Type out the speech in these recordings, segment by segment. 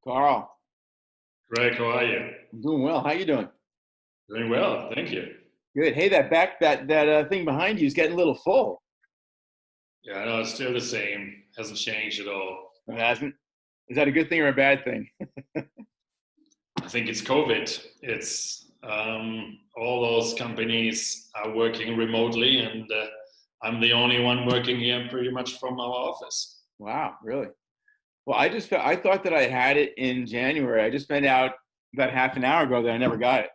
Carl, Greg, how are you? I'm doing well. How you doing? Doing well, thank you. Good. Hey, that thing behind you is getting a little full. Yeah, I know it's still the same. Hasn't changed at all. It hasn't. Is that a good thing or a bad thing? I think it's COVID. It's all those companies are working remotely, and I'm the only one working here pretty much from our office. Wow, really? Well, I thought that I had it in January. I just found out about half an hour ago that I never got it.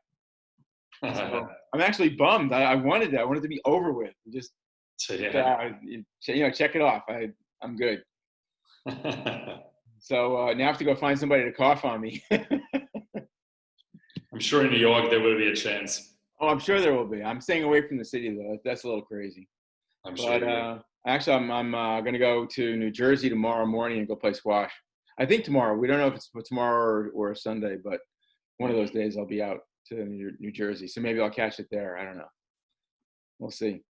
So I'm actually bummed. I wanted that. I wanted it to be over with. Just So yeah. check it off. I'm good. So now I have to go find somebody to cough on me. I'm sure in New York there will be a chance. Oh, I'm sure there will be. I'm staying away from the city though. That's a little crazy. I'm sure But you will. actually, I'm going to go to New Jersey tomorrow morning and go play squash. I think tomorrow. We don't know if it's tomorrow or Sunday, but one of those Mhm. days I'll be out to New Jersey. So maybe I'll catch it there. I don't know. We'll see.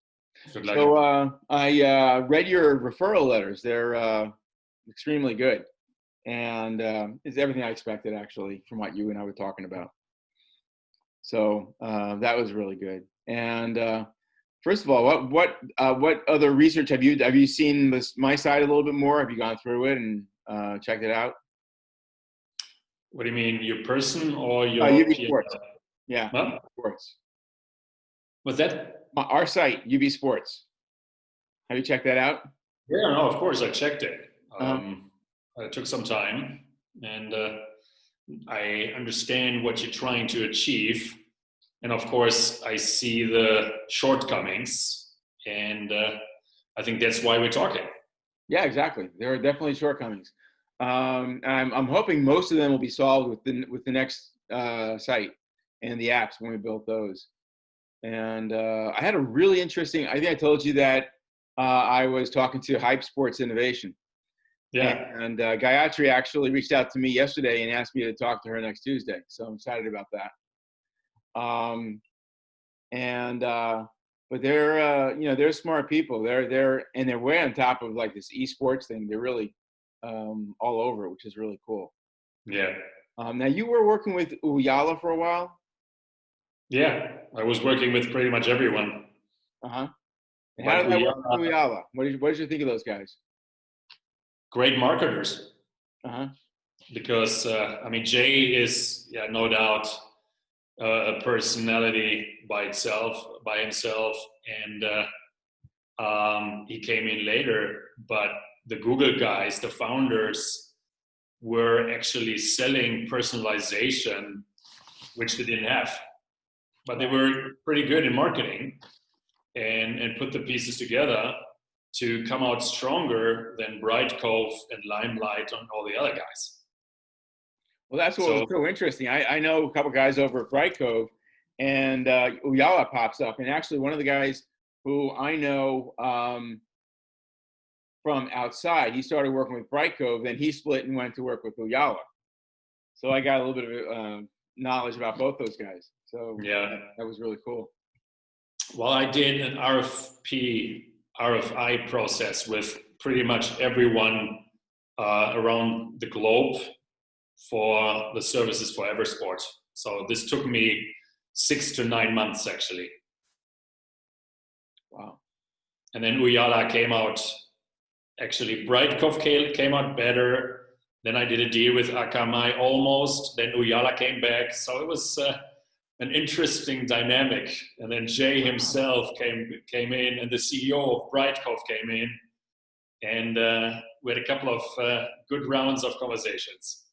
Good luck. So I read your referral letters. They're extremely good, and it's everything I expected actually from what you and I were talking about. So that was really good. And first of all, what other research have you seen my site a little bit more? Have you gone through it and checked it out? What do you mean, your person or your UB P&L? Sports. Yeah, Huh? Sports. Was that? Our site, UB Sports. Have you checked that out? Yeah, no, of course I checked it. Uh-huh. It took some time, and I understand what you're trying to achieve. And of course, I see the shortcomings, and I think that's why we're talking. Yeah, exactly. There are definitely shortcomings. I'm hoping most of them will be solved with the next site and the apps when we built those. And I had a really interesting. I think I told you that I was talking to Hype Sports Innovation, Yeah, and Gayatri actually reached out to me yesterday and asked me to talk to her next Tuesday. So I'm excited about that. And but they're smart people. They're way on top of like this esports thing. They're really all over it, which is really cool. yeah, Now you were working with Uyala for a while. yeah. I was working with pretty much everyone, Uh-huh. And how but did that we work with are Uyala? What did you think of those guys? great marketers Uh-huh. because I mean Jay is, yeah, no doubt a personality by himself, and he came in later. But the Google guys, the founders, were actually selling personalization, which they didn't have. But they Right. were pretty good in marketing, and put the pieces together to come out stronger than Bright Cove and Limelight and all the other guys. Well, that's what was So so interesting. I know a couple guys over at Bright Cove, and Uyala pops up. And actually, one of the guys who I know from outside, he started working with Bright Cove, then he split and went to work with Uyala. So I got a little bit of knowledge about both those guys. So yeah, that was really cool. well, I did an RFP, RFI process with pretty much everyone around the globe for the services for Eversport. So this took me 6 to 9 months actually. Wow. And then Uyala came out, actually Brightkov came out better. Then I did a deal with Akamai almost. Then Uyala came back. So it was an interesting dynamic. And then Jay himself came in, and the CEO of Brightkov came in, and we had a couple of good rounds of conversations.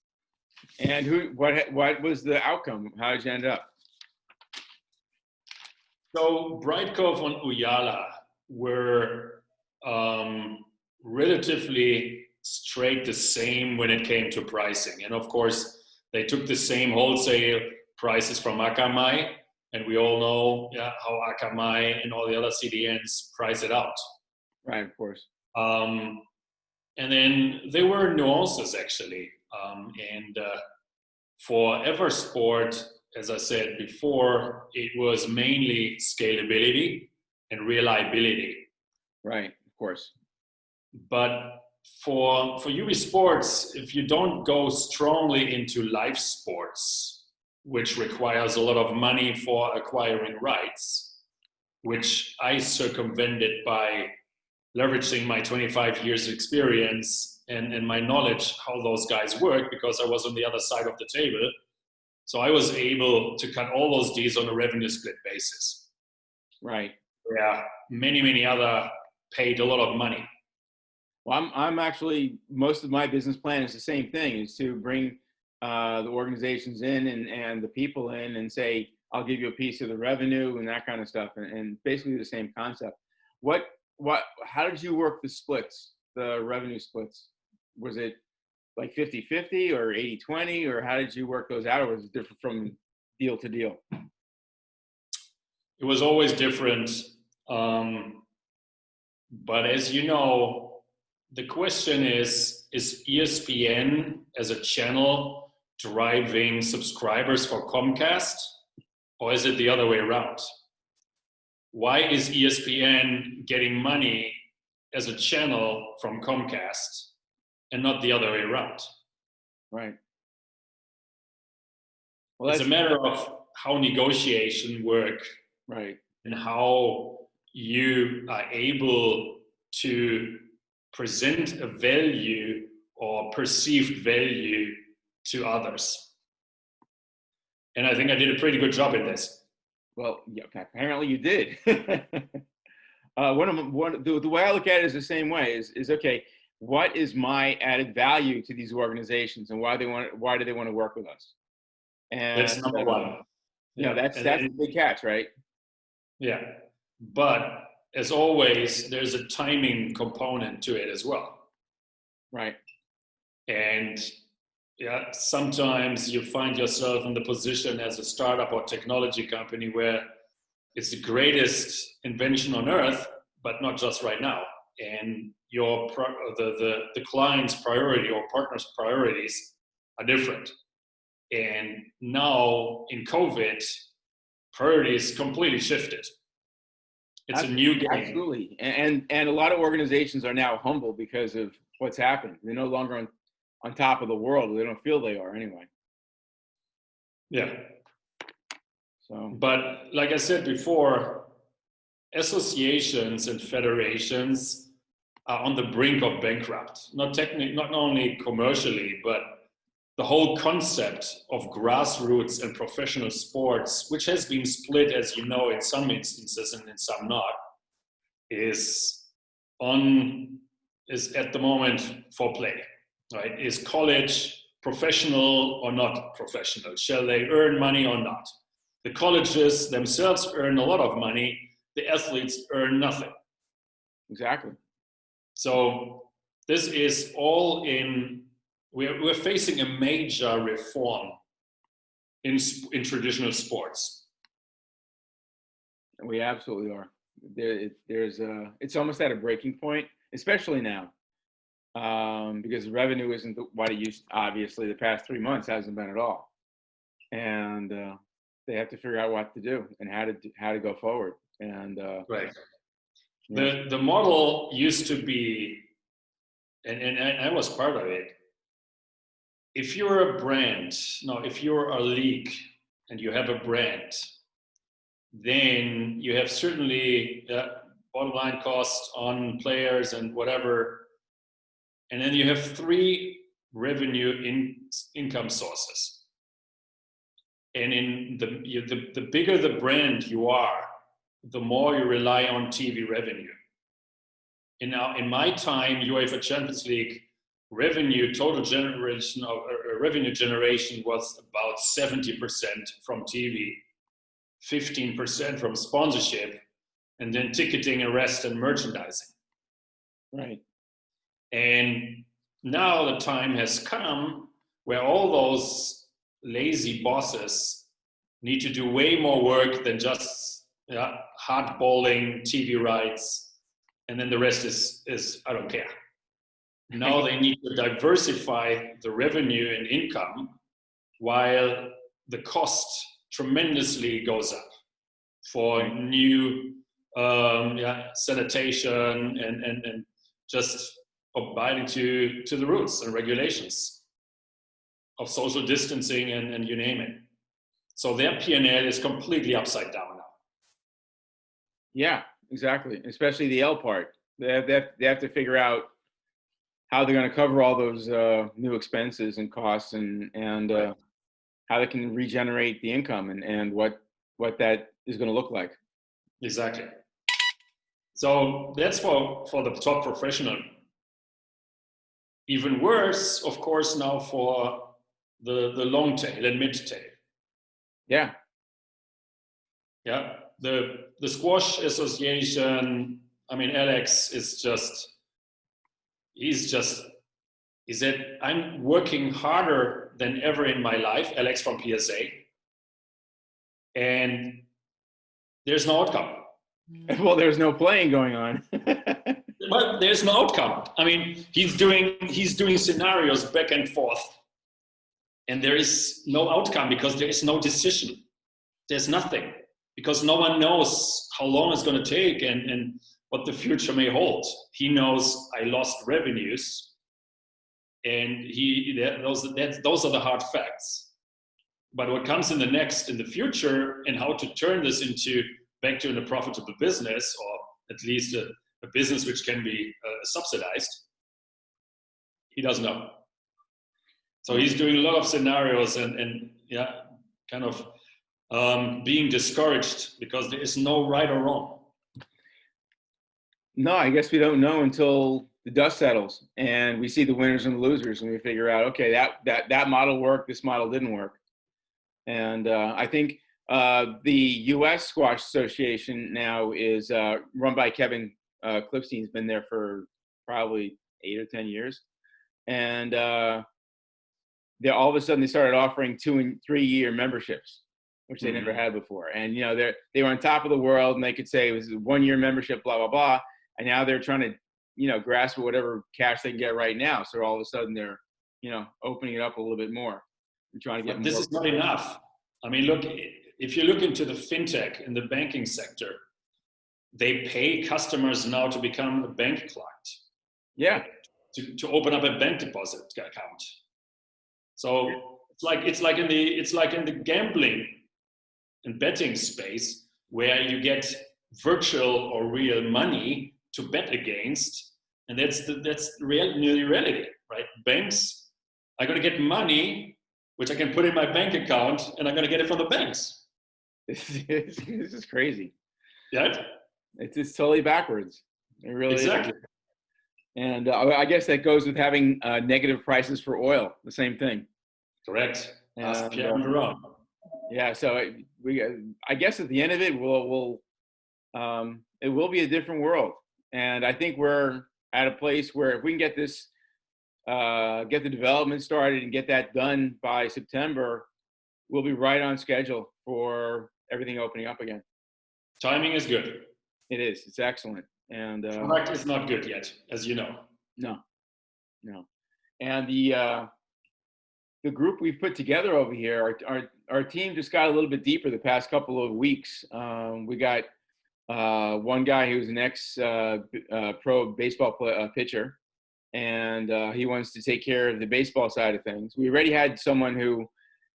And what was the outcome? How did you end up? So Brightkov and Uyala were relatively straight the same when it came to pricing. And of course, they took the same wholesale prices from Akamai, and we all know, yeah, how Akamai and all the other CDNs price it out. Right, of course. Um, and then there were nuances actually. And for Eversport, as I said before, it was mainly scalability and reliability. Right, of course. But for UB Sports, if you don't go strongly into live sports, which requires a lot of money for acquiring rights, which I circumvented by leveraging my 25 years experience and my knowledge how those guys work, because I was on the other side of the table. So I was able to cut all those deals on a revenue split basis. Right. Yeah, many other paid a lot of money. Well, I'm actually, most of my business plan is the same thing, is to bring the organizations in and the people in and say, I'll give you a piece of the revenue and that kind of stuff, and basically the same concept. How did you work the splits, the revenue splits? Was it like 50-50 or 80-20, or how did you work those out, or was it different from deal to deal? It was always different. But as you know, the question is ESPN as a channel driving subscribers for Comcast, or is it the other way around? Why is ESPN getting money as a channel from Comcast and not the other way around? Right. Well, it's a matter of how negotiation work, right, and how you are able to present a value or perceived value to others. And I think I did a pretty good job in this. Well, yeah, apparently you did. The way I look at it is the same way. Is okay. What is my added value to these organizations, and why do they want to work with us? And that's number one. Yeah, that's a big catch, right? Yeah, but as always, there's a timing component to it as well. Right. And yeah, sometimes you find yourself in the position as a startup or technology company where it's the greatest invention on earth, but not just right now. And the client's priority or partner's priorities are different. And now in COVID, priorities completely shifted. It's a new game. Absolutely. And a lot of organizations are now humble because of what's happened. They're no longer on top of the world. They don't feel they are anyway. Yeah. So, but like I said before, associations and federations are on the brink of bankrupt. Not only commercially, but the whole concept of grassroots and professional sports, which has been split, as you know, in some instances and in some not, is at the moment for play, right? Is college professional or not professional? Shall they earn money or not? The colleges themselves earn a lot of money. The athletes earn nothing. Exactly. So this is all in. We're facing a major reform in traditional sports. We absolutely are. It's almost at a breaking point, especially now, because revenue isn't what it used. Obviously, the past 3 months hasn't been at all, and they have to figure out what to do and how to go forward. And right, yeah. The model used to be, and I was part of it. If you're a brand, if you're a league and you have a brand, then you have certainly bottom line costs on players and whatever. And then you have 3 revenue income sources. And in the bigger the brand you are, the more you rely on TV revenue. And now in my time, UEFA Champions League total generation of revenue generation was about 70% from TV, 15% from sponsorship, and then ticketing, arrest, and merchandising. Right. And now the time has come where all those lazy bosses need to do way more work than just hardballing TV rights, and then the rest is I don't care. Now they need to diversify the revenue and income while the cost tremendously goes up for new sanitation and just abiding to the rules and regulations of social distancing and you name it. So their P&L is completely upside down now. Yeah, exactly. Especially the L part. They have to figure out how they're going to cover all those new expenses and costs, and Right. how they can regenerate the income, and what that is going to look like. Exactly. So that's for the top professional. Even worse, of course, now for the long tail and mid tail. Yeah. Yeah. The Squash Association, I mean, Alex is just, he said, I'm working harder than ever in my life, Alex from PSA, and there's no outcome. Well, there's no playing going on. But there's no outcome. I mean, he's doing scenarios back and forth, and there is no outcome because there is no decision. There's nothing, because no one knows how long it's going to take and what the future may hold. He knows I lost revenues, and those are the hard facts. But what comes in the future, and how to turn this back to a profitable business, or at least a business which can be subsidized, he doesn't know. So he's doing a lot of scenarios and yeah, kind of being discouraged because there is no right or wrong. No, I guess we don't know until the dust settles and we see the winners and the losers, and we figure out, okay, that model worked, this model didn't work. And I think the U.S. Squash Association now is run by Kevin Clipstein. He's been there for probably 8 or 10 years, and they all of a sudden they started offering 2 and 3 year memberships, which they never had before. And they were on top of the world, and they could say it was a 1 year membership, blah blah blah. And now they're trying to grasp at whatever cash they can get right now. So all of a sudden they're opening it up a little bit more and trying to get. But this is not enough. I mean, look, if you look into the fintech in the banking sector, they pay customers now to become a bank client. Yeah. To open up a bank deposit account. So it's like in the gambling and betting space, where you get virtual or real money to bet against, and that's nearly reality, right? Banks are going to get money which I can put in my bank account, and I'm going to get it from the banks. This is crazy. Yeah, it's totally backwards. It really exactly. is. And I guess that goes with having negative prices for oil. The same thing. Correct. Ask Pierre Meron. Yeah. So I guess at the end of it, it will be a different world. And I think we're at a place where if we can get this, get the development started and get that done by September, we'll be right on schedule for everything opening up again. Timing is good. It is. It's excellent. And product is not good yet, as you know. No. And the group we've put together over here, our team just got a little bit deeper the past couple of weeks. We got one guy who's an ex-pro baseball pitcher, and he wants to take care of the baseball side of things. We already had someone who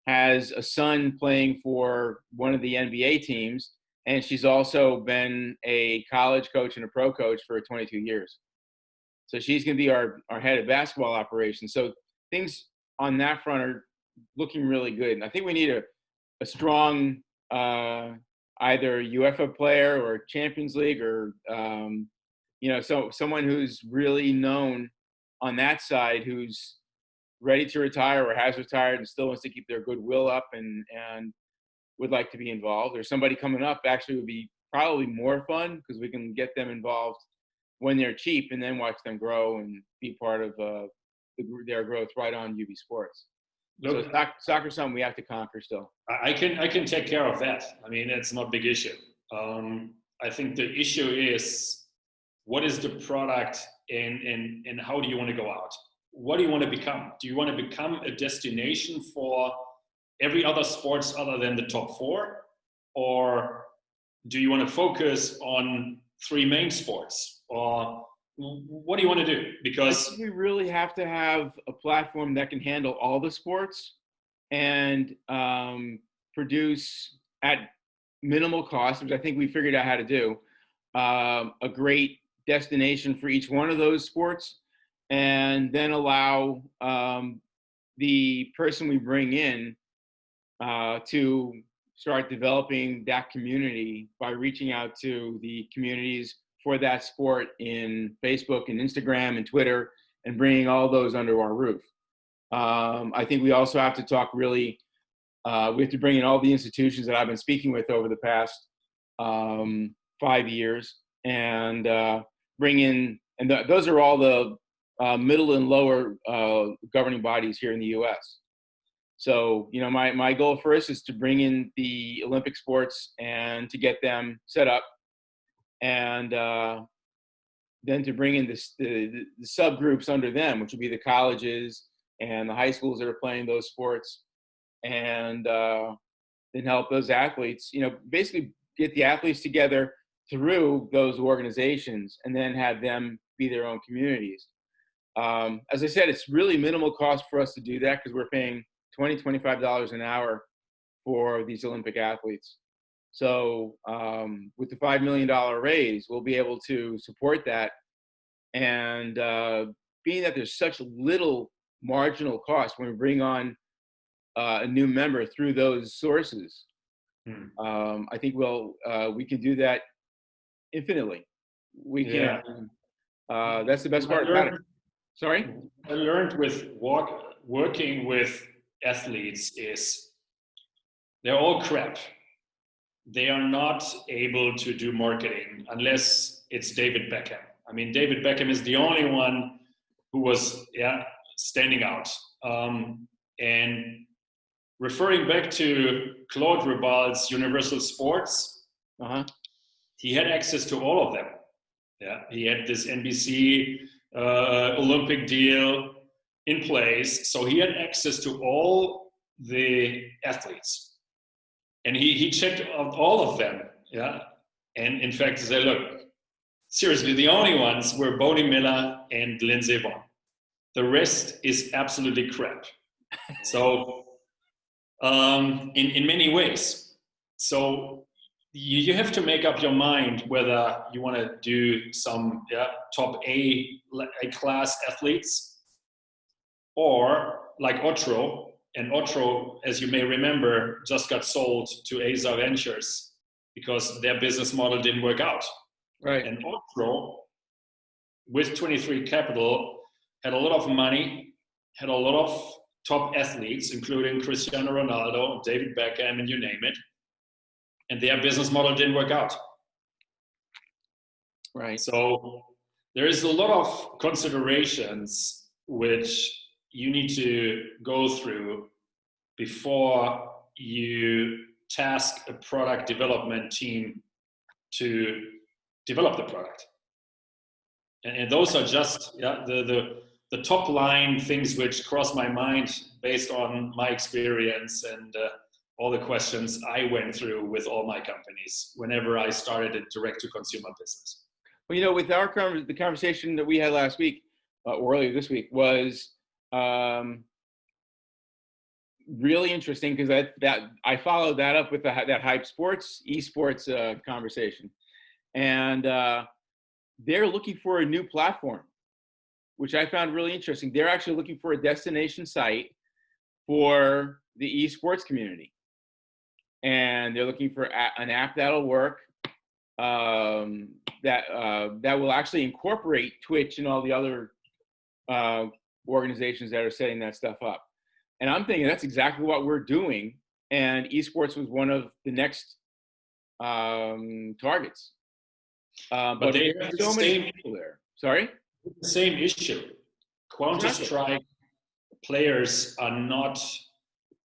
has a son playing for one of the NBA teams, and she's also been a college coach and a pro coach for 22 years. So she's going to be our head of basketball operations. So things on that front are looking really good. And I think we need a strong either UEFA player or Champions League or, so someone who's really known on that side, who's ready to retire or has retired and still wants to keep their goodwill up and would like to be involved. Or somebody coming up actually would be probably more fun because we can get them involved when they're cheap and then watch them grow and be part of their growth right on UB Sports. Look, so soccer's something we have to conquer still. I can take care of that. I mean, it's not a big issue. I think the issue is, what is the product and how do you want to go out? What do you want to become? Do you want to become a destination for every other sports other than the top 4? Or do you want to focus on 3 main sports? Or what do you want to do? I Because think we really have to have a platform that can handle all the sports and produce at minimal cost, which I think we figured out how to do, a great destination for each one of those sports, and then allow the person we bring in to start developing that community by reaching out to the communities for that sport in Facebook and Instagram and Twitter, and bringing all those under our roof. I think we also have to talk really, we have to bring in all the institutions that I've been speaking with over the past 5 years, and bring in, and those are all the middle and lower governing bodies here in the US. So, you know, my goal first is to bring in the Olympic sports and to get them set up, and then to bring in the subgroups under them, which would be the colleges and the high schools that are playing those sports, and then help those athletes, you know, basically get the athletes together through those organizations, and then have them be their own communities. As I said, it's really minimal cost for us to do that because we're paying $20, $25 an hour for these Olympic athletes. So with the $5 million raise, we'll be able to support that. And being that there's such little marginal cost when we bring on a new member through those sources, I think we can do that infinitely. We can. Yeah. That's the best part about it. Sorry? I learned with working with athletes is they're all crap. They are not able to do marketing unless it's David Beckham. I mean, David Beckham is the only one who was standing out. And referring back to Claude Ribal's Universal Sports, he had access to all of them. Yeah, he had this NBC Olympic deal in place, so he had access to all the athletes, and he checked out all of them. Yeah, and in fact, said, look, seriously, the only ones were Bodie Miller and Lindsey Vonn. The rest is absolutely crap. So, in many ways, so you have to make up your mind whether you want to do some top A class athletes, or like Otro. And Otro, as you may remember, just got sold to Aza Ventures because their business model didn't work out. Right. And Otro, with 23 Capital, had a lot of money, had a lot of top athletes, including Cristiano Ronaldo, David Beckham, and you name it. And their business model didn't work out. Right. So there is a lot of considerations which you need to go through before you task a product development team to develop the product. And those are just the top line things which cross my mind based on my experience and all the questions I went through with all my companies whenever I started a direct-to-consumer business. Well, you know, with the conversation that we had last week, or earlier this week, was really interesting because that I followed that up with that Hype Sports esports conversation, and they're looking for a new platform, which I found really interesting. They're actually looking for a destination site for the esports community, and they're looking for an app that'll work, that will actually incorporate Twitch and all the other organizations that are setting that stuff up. And I'm thinking that's exactly what we're doing. And esports was one of the next targets. But they there's have so the many same, people there. Sorry? the same issue. Counter-Strike players are not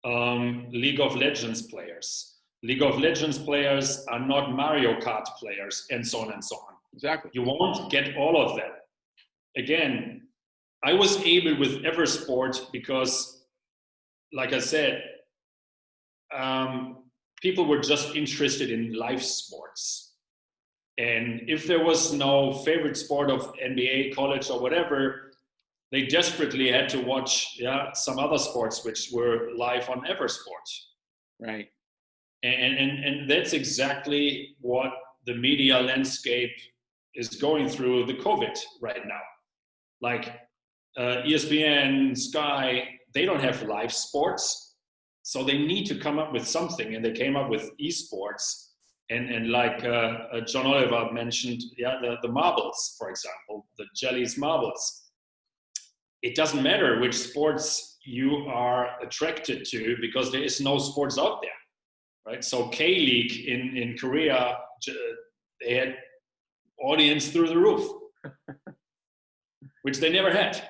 League of Legends players. League of Legends players are not Mario Kart players, and so on and so on. Exactly. You won't get all of them. Again, I was able with Eversport because, like I said, people were just interested in live sports. And if there was no favorite sport of NBA, college, or whatever, they desperately had to watch some other sports which were live on Eversport. Right. And that's exactly what the media landscape is going through the COVID right now. Like ESPN, Sky, they don't have live sports, so they need to come up with something, and they came up with esports. And like John Oliver mentioned, the marbles, for example, the Jellies marbles. It doesn't matter which sports you are attracted to because there is no sports out there, right? So K-League in Korea, they had audience through the roof, which they never had.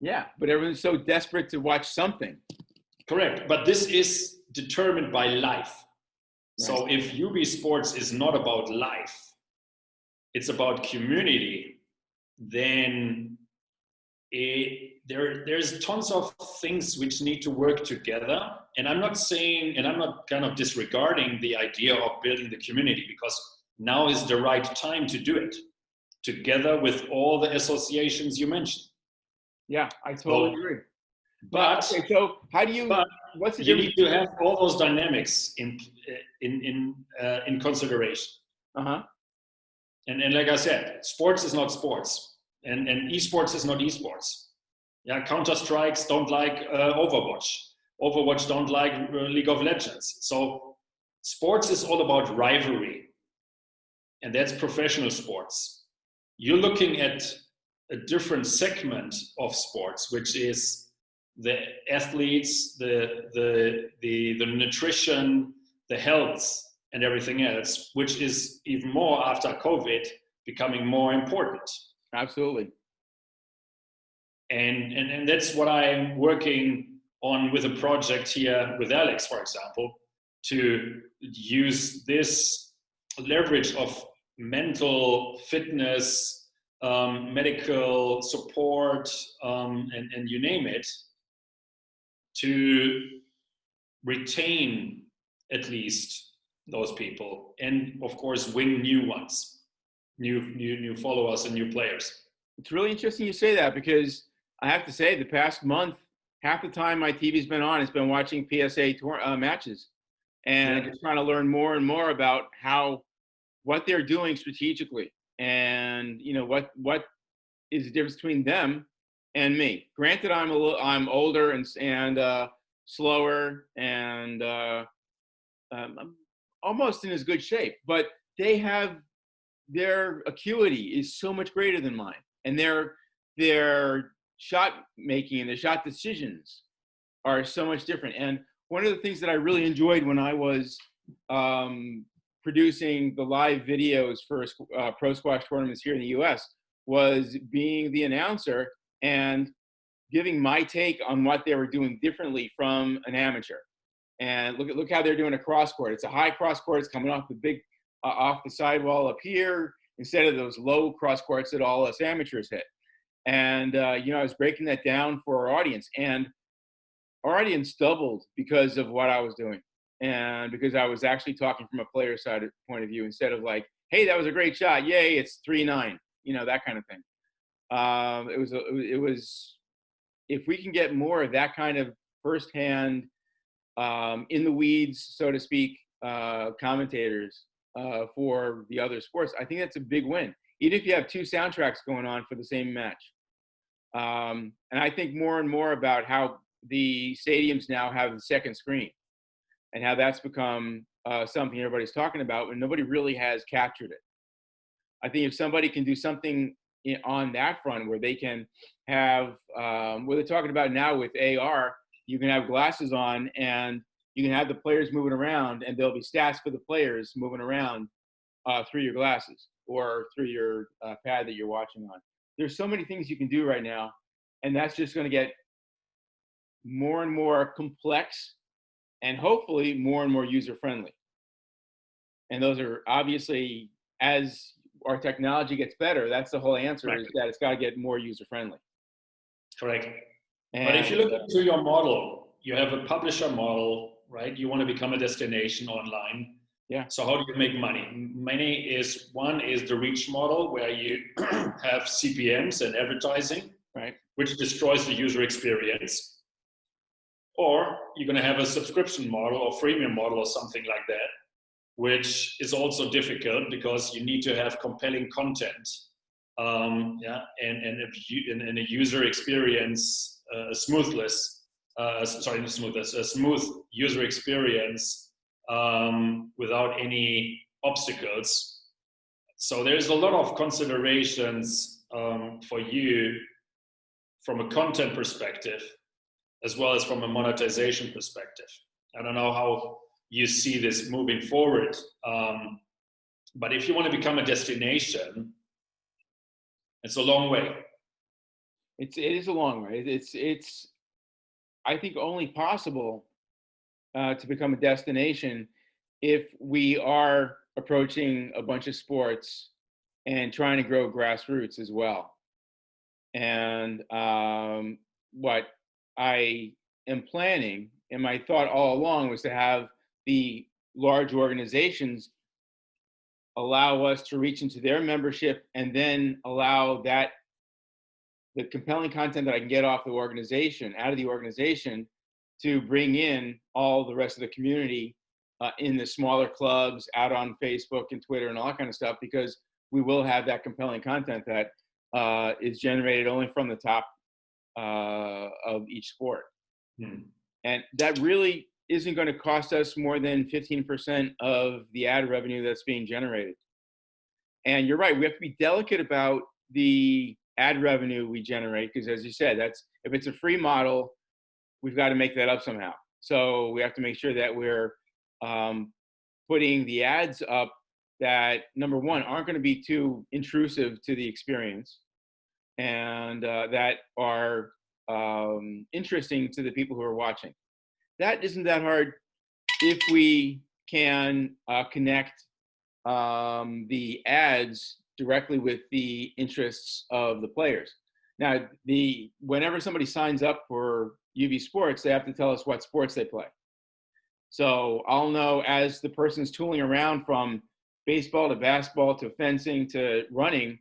Yeah, but everyone's so desperate to watch something. Correct, but this is determined by life. Right. So if UB Sports is not about life, it's about community, then there's tons of things which need to work together. And I'm not saying, and I'm not kind of disregarding the idea of building the community, because now is the right time to do it, together with all the associations you mentioned. Yeah, I totally agree. But okay, so how do you? What's the you difference? need to have all those dynamics in consideration. Uh-huh. And like I said, sports is not sports, and esports is not esports. Yeah, Counter Strikes don't like Overwatch. Overwatch don't like League of Legends. So sports is all about rivalry, and that's professional sports. You're looking at a different segment of sports, which is the athletes, the nutrition, the health, and everything else, which is even more after COVID becoming more important. Absolutely. And that's what I'm working on with a project here with Alex, for example, to use this leverage of mental fitness, medical support, and you name it, to retain at least those people, and of course win new ones, new followers and new players. It's really interesting you say that, because I have to say the past month, half the time my TV's been on, it's been watching PSA matches, and just trying to learn more and more about what they're doing strategically, and what is the difference between them and me. Granted, I'm older and slower, and I'm almost in as good shape, but their acuity is so much greater than mine, and their shot making and their shot decisions are so much different. And one of the things that I really enjoyed when I was producing the live videos for pro squash tournaments here in the U.S. was being the announcer and giving my take on what they were doing differently from an amateur. And look how they're doing a cross court. It's a high cross court. It's coming off the big off the sidewall up here, instead of those low cross courts that all us amateurs hit. And I was breaking that down for our audience, and our audience doubled because of what I was doing, and because I was actually talking from a player side point of view, instead of like, hey, that was a great shot, yay, it's 3-9, that kind of thing. It was if we can get more of that kind of firsthand, in the weeds, so to speak, commentators for the other sports, I think that's a big win. Even if you have two soundtracks going on for the same match. And I think more and more about how the stadiums now have the second screen, and how that's become something everybody's talking about, and nobody really has captured it. I think if somebody can do something on that front, where they can have, what they're talking about now with AR, you can have glasses on and you can have the players moving around, and there'll be stats for the players moving around through your glasses or through your pad that you're watching on. There's so many things you can do right now, and that's just going to get more and more complex, and hopefully more and more user-friendly. And those are obviously, as our technology gets better, that's the whole answer, right, is that it's got to get more user-friendly. Correct. But if you look into your model, you have a publisher model, right? You want to become a destination online. Yeah. So how do you make money? One is the reach model, where you have CPMs and advertising, Right. which destroys the user experience. Or you're going to have a subscription model or freemium model or something like that, which is also difficult because you need to have compelling content. And a user experience, a smooth user experience without any obstacles. So there's a lot of considerations for you from a content perspective, as well as from a monetization perspective. I don't know how you see this moving forward, but if you want to become a destination, it's a long way. It is a long way. It's I think only possible to become a destination if we are approaching a bunch of sports and trying to grow grassroots as well. And what I am planning, and my thought all along, was to have the large organizations allow us to reach into their membership, and then allow that the compelling content that I can get off the organization, out of the organization, to bring in all the rest of the community in the smaller clubs, out on Facebook and Twitter and all that kind of stuff, because we will have that compelling content that is generated only from the top of each sport. And that really isn't going to cost us more than 15% of the ad revenue that's being generated. And you're right, we have to be delicate about the ad revenue we generate, because as you said, if it's a free model, we've got to make that up somehow. So we have to make sure that we're putting the ads up that, number one, aren't going to be too intrusive to the experience, and that are interesting to the people who are watching. That isn't that hard if we can connect the ads directly with the interests of the players. Now, whenever somebody signs up for UB Sports, they have to tell us what sports they play. So I'll know, as the person's tooling around from baseball to basketball to fencing to running,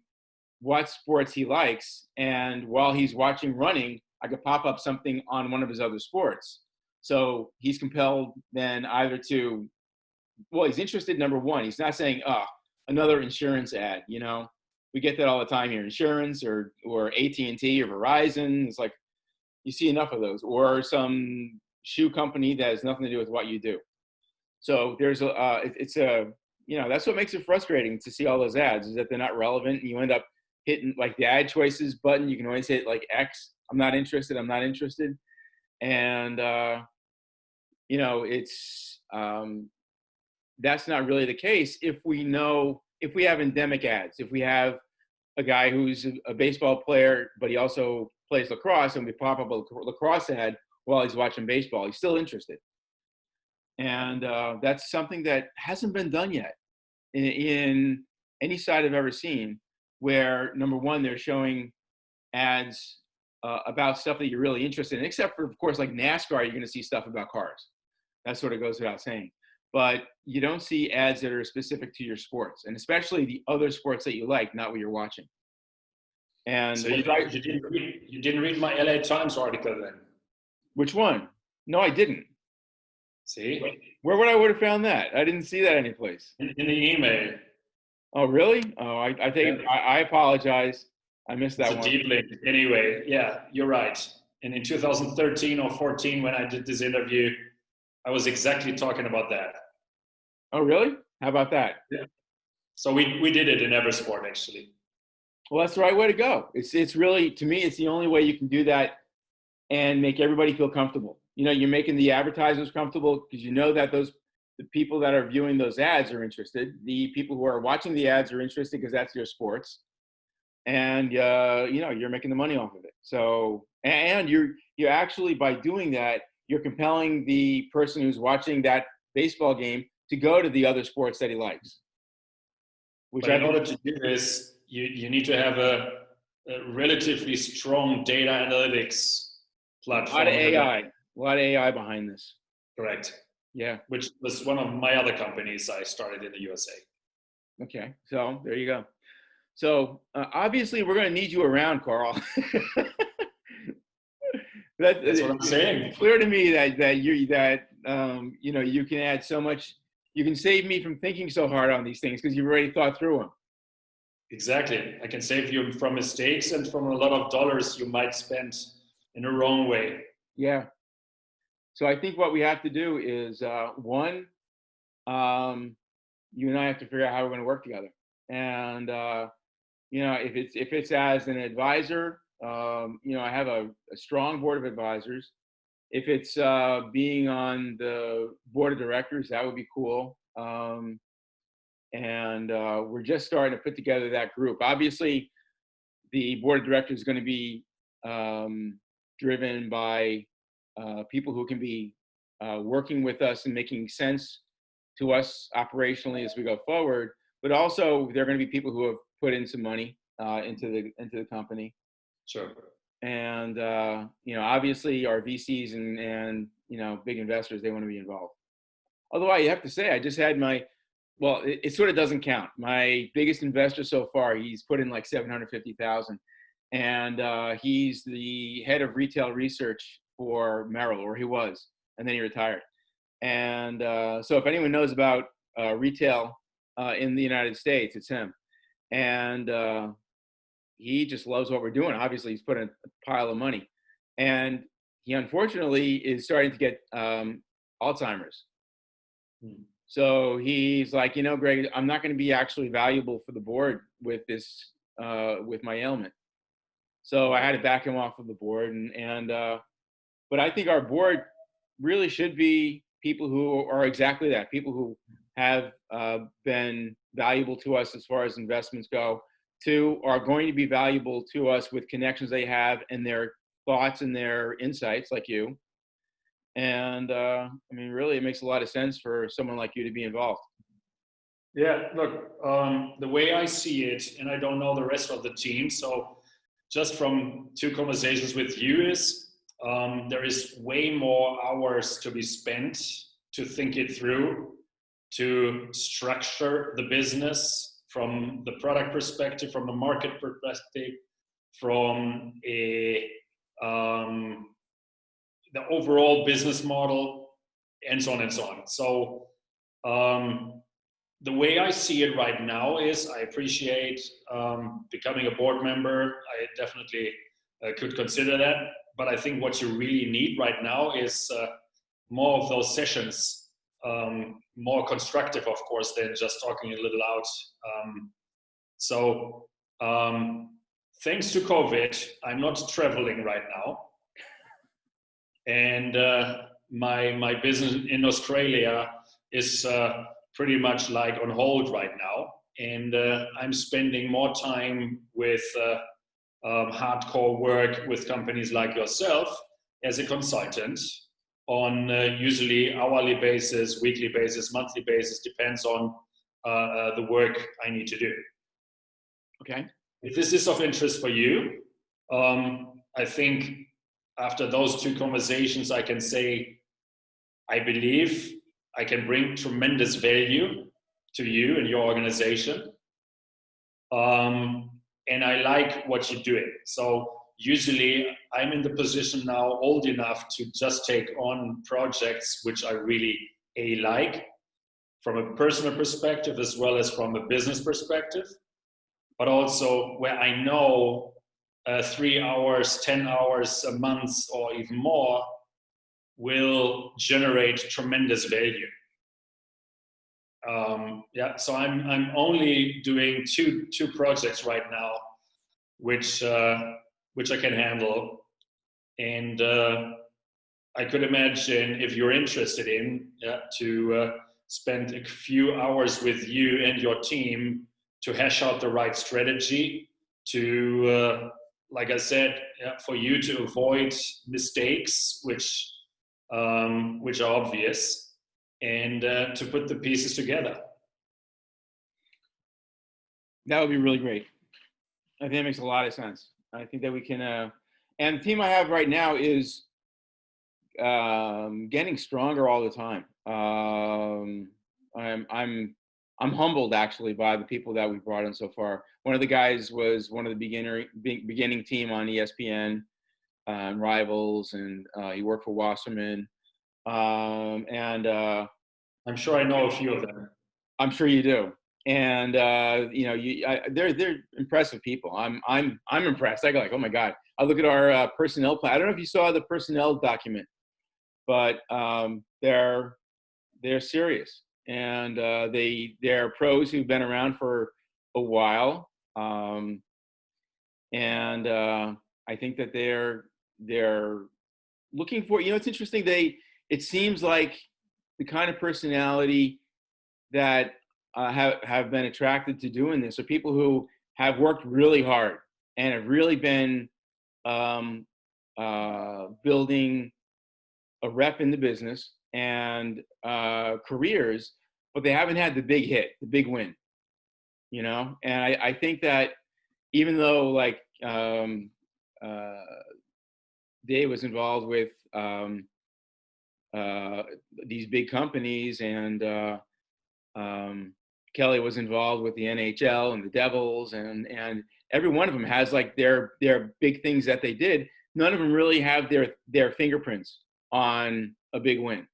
what sports he likes. And while he's watching running, I could pop up something on one of his other sports. So he's compelled then either to, well, he's interested, number one. He's not saying, another insurance ad, we get that all the time here, insurance or AT&T or Verizon. It's like, you see enough of those, or some shoe company that has nothing to do with what you do. So there's that's what makes it frustrating to see all those ads, is that they're not relevant, and you end up hitting like the ad choices button. You can always hit like X, I'm not interested. And it's that's not really the case if we have endemic ads. If we have a guy who's a baseball player, but he also plays lacrosse, and we pop up a lacrosse ad while he's watching baseball, he's still interested. And that's something that hasn't been done yet in any site I've ever seen, where, number one, they're showing ads about stuff that you're really interested in, except for, of course, like NASCAR, you're going to see stuff about cars. That sort of goes without saying. But you don't see ads that are specific to your sports, and especially the other sports that you like, not what you're watching. And so you didn't read my LA Times article then? Which one? No, I didn't. See? Where would I have found that? I didn't see that anyplace. In the email. Oh, really? Oh, I think I apologize. I missed that one. It's a deep link. Anyway, yeah, you're right. And in 2013 or 14, when I did this interview, I was exactly talking about that. Oh, really? How about that? Yeah. So we did it in Eversport, actually. Well, that's the right way to go. It's really, to me, it's the only way you can do that and make everybody feel comfortable. You're making the advertisers comfortable, because you know that the people that are viewing those ads are interested. The people who are watching the ads are interested because that's their sports. And, you're making the money off of it. So, and you're actually, by doing that, you're compelling the person who's watching that baseball game to go to the other sports that he likes. But in order to do this, you need to have a relatively strong data analytics platform. A lot of AI behind this. Correct. Yeah. which was one of my other companies I started in the USA. Okay. So there you go. So obviously we're going to need you around, Carl. That's what I'm saying. It's clear to me that you can add so much. You can save me from thinking so hard on these things because you've already thought through them. Exactly. I can save you from mistakes and from a lot of dollars you might spend in the wrong way. Yeah. So I think what we have to do is one, you and I have to figure out how we're going to work together. And if it's as an advisor, I have a strong board of advisors. If it's being on the board of directors, that would be cool. And we're just starting to put together that group. Obviously, the board of directors is going to be driven by people who can be working with us and making sense to us operationally as we go forward. But also, there are going to be people who have put in some money into the company. Sure. And obviously, our VCs and big investors, they want to be involved. Although I have to say, I just had it sort of doesn't count. My biggest investor so far, he's put in like 750,000, and he's the head of retail research for Merrill, or he was, and then he retired. And so if anyone knows about retail in the United States, it's him. And he just loves what we're doing. Obviously, he's put in a pile of money, and he unfortunately is starting to get Alzheimer's. So he's like, Greg, I'm not going to be actually valuable for the board with this, with my ailment. So I had to back him off of the board, but I think our board really should be people who are exactly that, people who have been valuable to us as far as investments go, two, are going to be valuable to us with connections they have and their thoughts and their insights, like you. And really, it makes a lot of sense for someone like you to be involved. Yeah, look, the way I see it, and I don't know the rest of the team, so just from 2 conversations with you is there is way more hours to be spent to think it through, to structure the business from the product perspective, from the market perspective, from the overall business model, and so on and so on. So the way I see it right now is I appreciate becoming a board member. I definitely could consider that. But I think what you really need right now is more of those sessions, more constructive, of course, than just talking a little out. So thanks to COVID, I'm not traveling right now. And my business in Australia is pretty much like on hold right now. And I'm spending more time with hardcore work with companies like yourself as a consultant on usually hourly basis, weekly basis, monthly basis, depends on the work I need to do. Okay. If this is of interest for you, I think after those 2 conversations, I can say, I believe I can bring tremendous value to you and your organization. And I like what you're doing. So usually I'm in the position now old enough to just take on projects which I really like from a personal perspective as well as from a business perspective, but also where I know 3 hours, 10 hours a month or even more will generate tremendous value. So I'm only doing two projects right now, which I can handle, and I could imagine if you're interested in to spend a few hours with you and your team to hash out the right strategy to, like I said, for you to avoid mistakes, which are obvious, and to put the pieces together. That would be really great. I think that makes a lot of sense. I think that we can, and the team I have right now is getting stronger all the time. I'm humbled actually by the people that we brought in so far. One of the guys was one of the beginning team on ESPN, Rivals, and he worked for Wasserman. And I'm sure I know a few of them. I'm sure you do. And they're impressive people. I'm impressed. I go like, oh my god. I look at our personnel plan. I don't know if you saw the personnel document, but they're serious, and they're pros who've been around for a while. And I think that they're looking for. It's interesting. It seems like the kind of personality that have been attracted to doing this are people who have worked really hard and have really been building a rep in the business and careers, but they haven't had the big hit, the big win, And I think that even though like Dave was involved with these big companies, and Kelly was involved with the NHL and the Devils, and every one of them has like their big things that they did. None of them really have their fingerprints on a big win.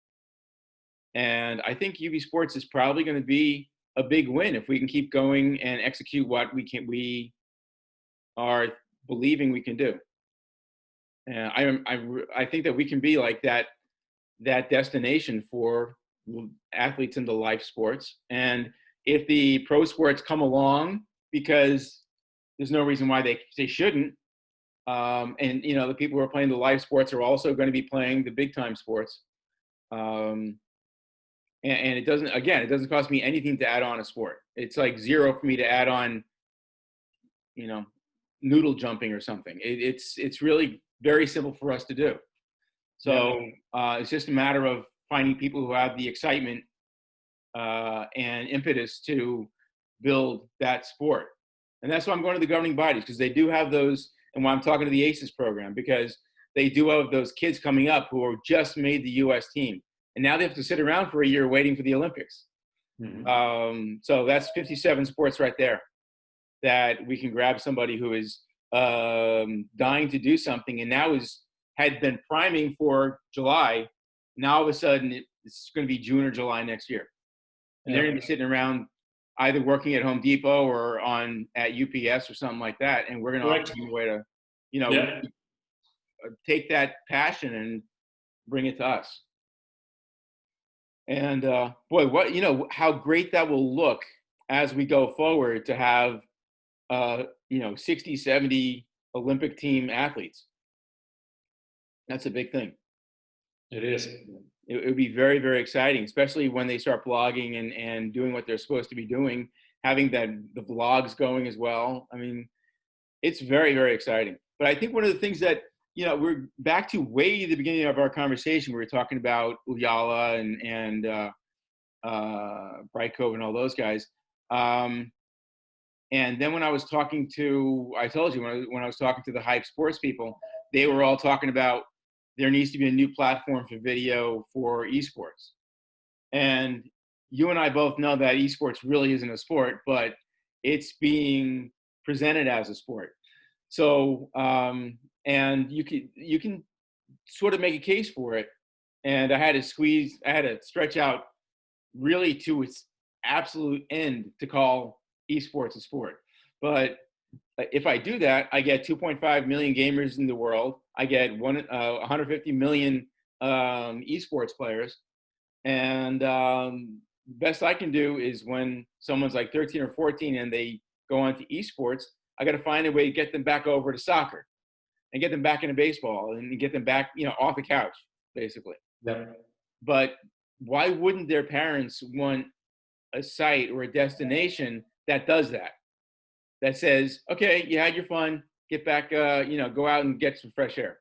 And I think UB Sports is probably going to be a big win if we can keep going and execute what we are believing we can do. And I think that we can be like that destination for athletes into life sports. And if the pro sports come along, because there's no reason why they shouldn't, and the people who are playing the live sports are also going to be playing the big time sports. And it doesn't cost me anything to add on a sport. It's like zero for me to add on, noodle jumping or something. It's really very simple for us to do. So it's just a matter of finding people who have the excitement and impetus to build that sport. And that's why I'm going to the governing bodies, because they do have those, and why I'm talking to the ACES program, because they do have those kids coming up who are just made the U.S. team. And now they have to sit around for a year waiting for the Olympics. Mm-hmm. So that's 57 sports right there that we can grab somebody who is dying to do something and now had been priming for July. Now all of a sudden it's going to be June or July next year. And they're going to be sitting around either working at Home Depot or at UPS or something like that. And we're going to offer them a way to, take that passion and bring it to us. And boy, how great that will look as we go forward to have, 60, 70 Olympic team athletes. That's a big thing. It is. It would be very, very exciting, especially when they start blogging and doing what they're supposed to be doing, having the vlogs going as well. I mean, it's very, very exciting. But I think one of the things that, we're back to way the beginning of our conversation. We were talking about Uyala and Bright Cove and all those guys. And then when I was talking to, I told you, when I was talking to the Hype Sports people, they were all talking about there needs to be a new platform for video for esports. And you and I both know that esports really isn't a sport, but it's being presented as a sport. So, and you can sort of make a case for it. And I had to stretch out really to its absolute end to call esports a sport. But if I do that, I get 2.5 million gamers in the world. I get 150 million esports players. And best I can do is when someone's like 13 or 14 and they go on to esports, I got to find a way to get them back over to soccer and get them back into baseball and get them back, off the couch, basically. Yeah. But why wouldn't their parents want a site or a destination that does that? That says, okay, you had your fun, get back, go out and get some fresh air.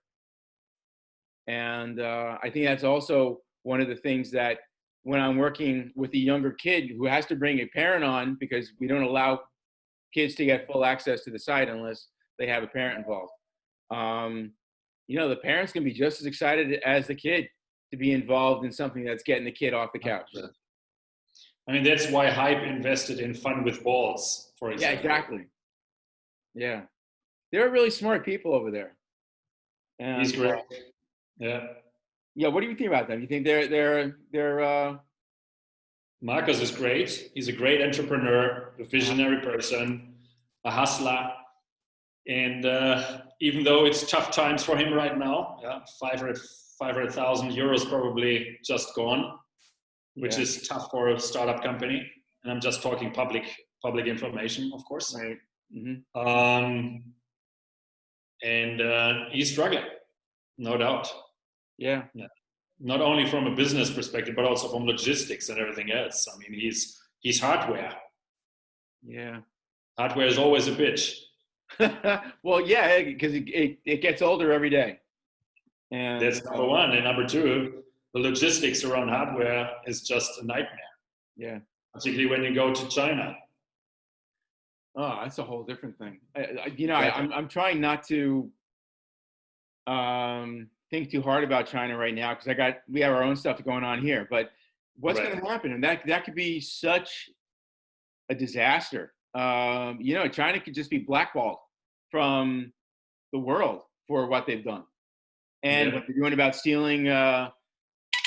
And I think that's also one of the things that when I'm working with a younger kid who has to bring a parent on, because we don't allow kids to get full access to the site unless they have a parent involved. the parents can be just as excited as the kid to be involved in something that's getting the kid off the couch. I mean, that's why Hype invested in Fun with Balls, for Yeah, example. exactly. Yeah. They're really smart people over there. And, He's great. Yeah. Yeah, what do you think about them? You think they're Marcus is great. He's a great entrepreneur, a visionary person, a hustler. And even though it's tough times for him right now, 500,000 euros probably just gone, which is tough for a startup company. And I'm just talking public information, of course. right. And he's struggling, no doubt. Yeah. Not only from a business perspective, but also from logistics and everything else. I mean, he's hardware. Yeah. Hardware is always a bitch. Well, yeah, because it gets older every day. And that's number one. And number two, the logistics around hardware is just a nightmare. Yeah. Particularly when you go to China. Oh, that's a whole different thing. I'm trying not to think too hard about China right now because we have our own stuff going on here. But what's going to happen? And that could be such a disaster. China could just be blackballed from the world for what they've done and what they're doing about stealing, IP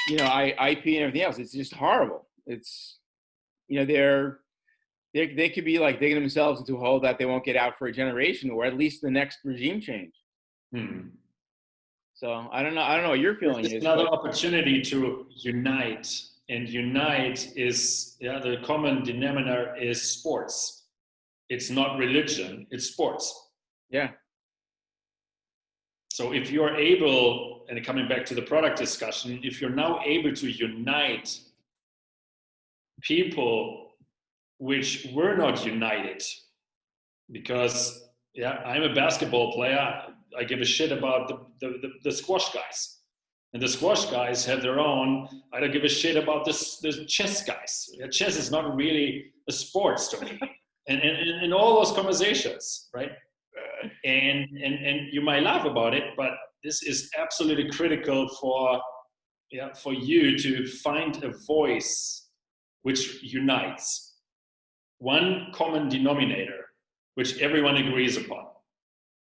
and everything else. It's just horrible. It's, they could be like digging themselves into a hole that they won't get out for a generation, or at least the next regime change. So I don't know what your feeling is. Another opportunity to unite, and unite is the common denominator is sports. It's not religion, it's sports. Yeah. So if you're able, and coming back to the product discussion, if you're now able to unite people which were not united, because I'm a basketball player, I give a shit about the squash guys. And the squash guys have their own, I don't give a shit about the chess guys. Chess is not really a sport to me. And all those conversations, right? And you might laugh about it, but this is absolutely critical for you to find a voice which unites. One common denominator, which everyone agrees upon,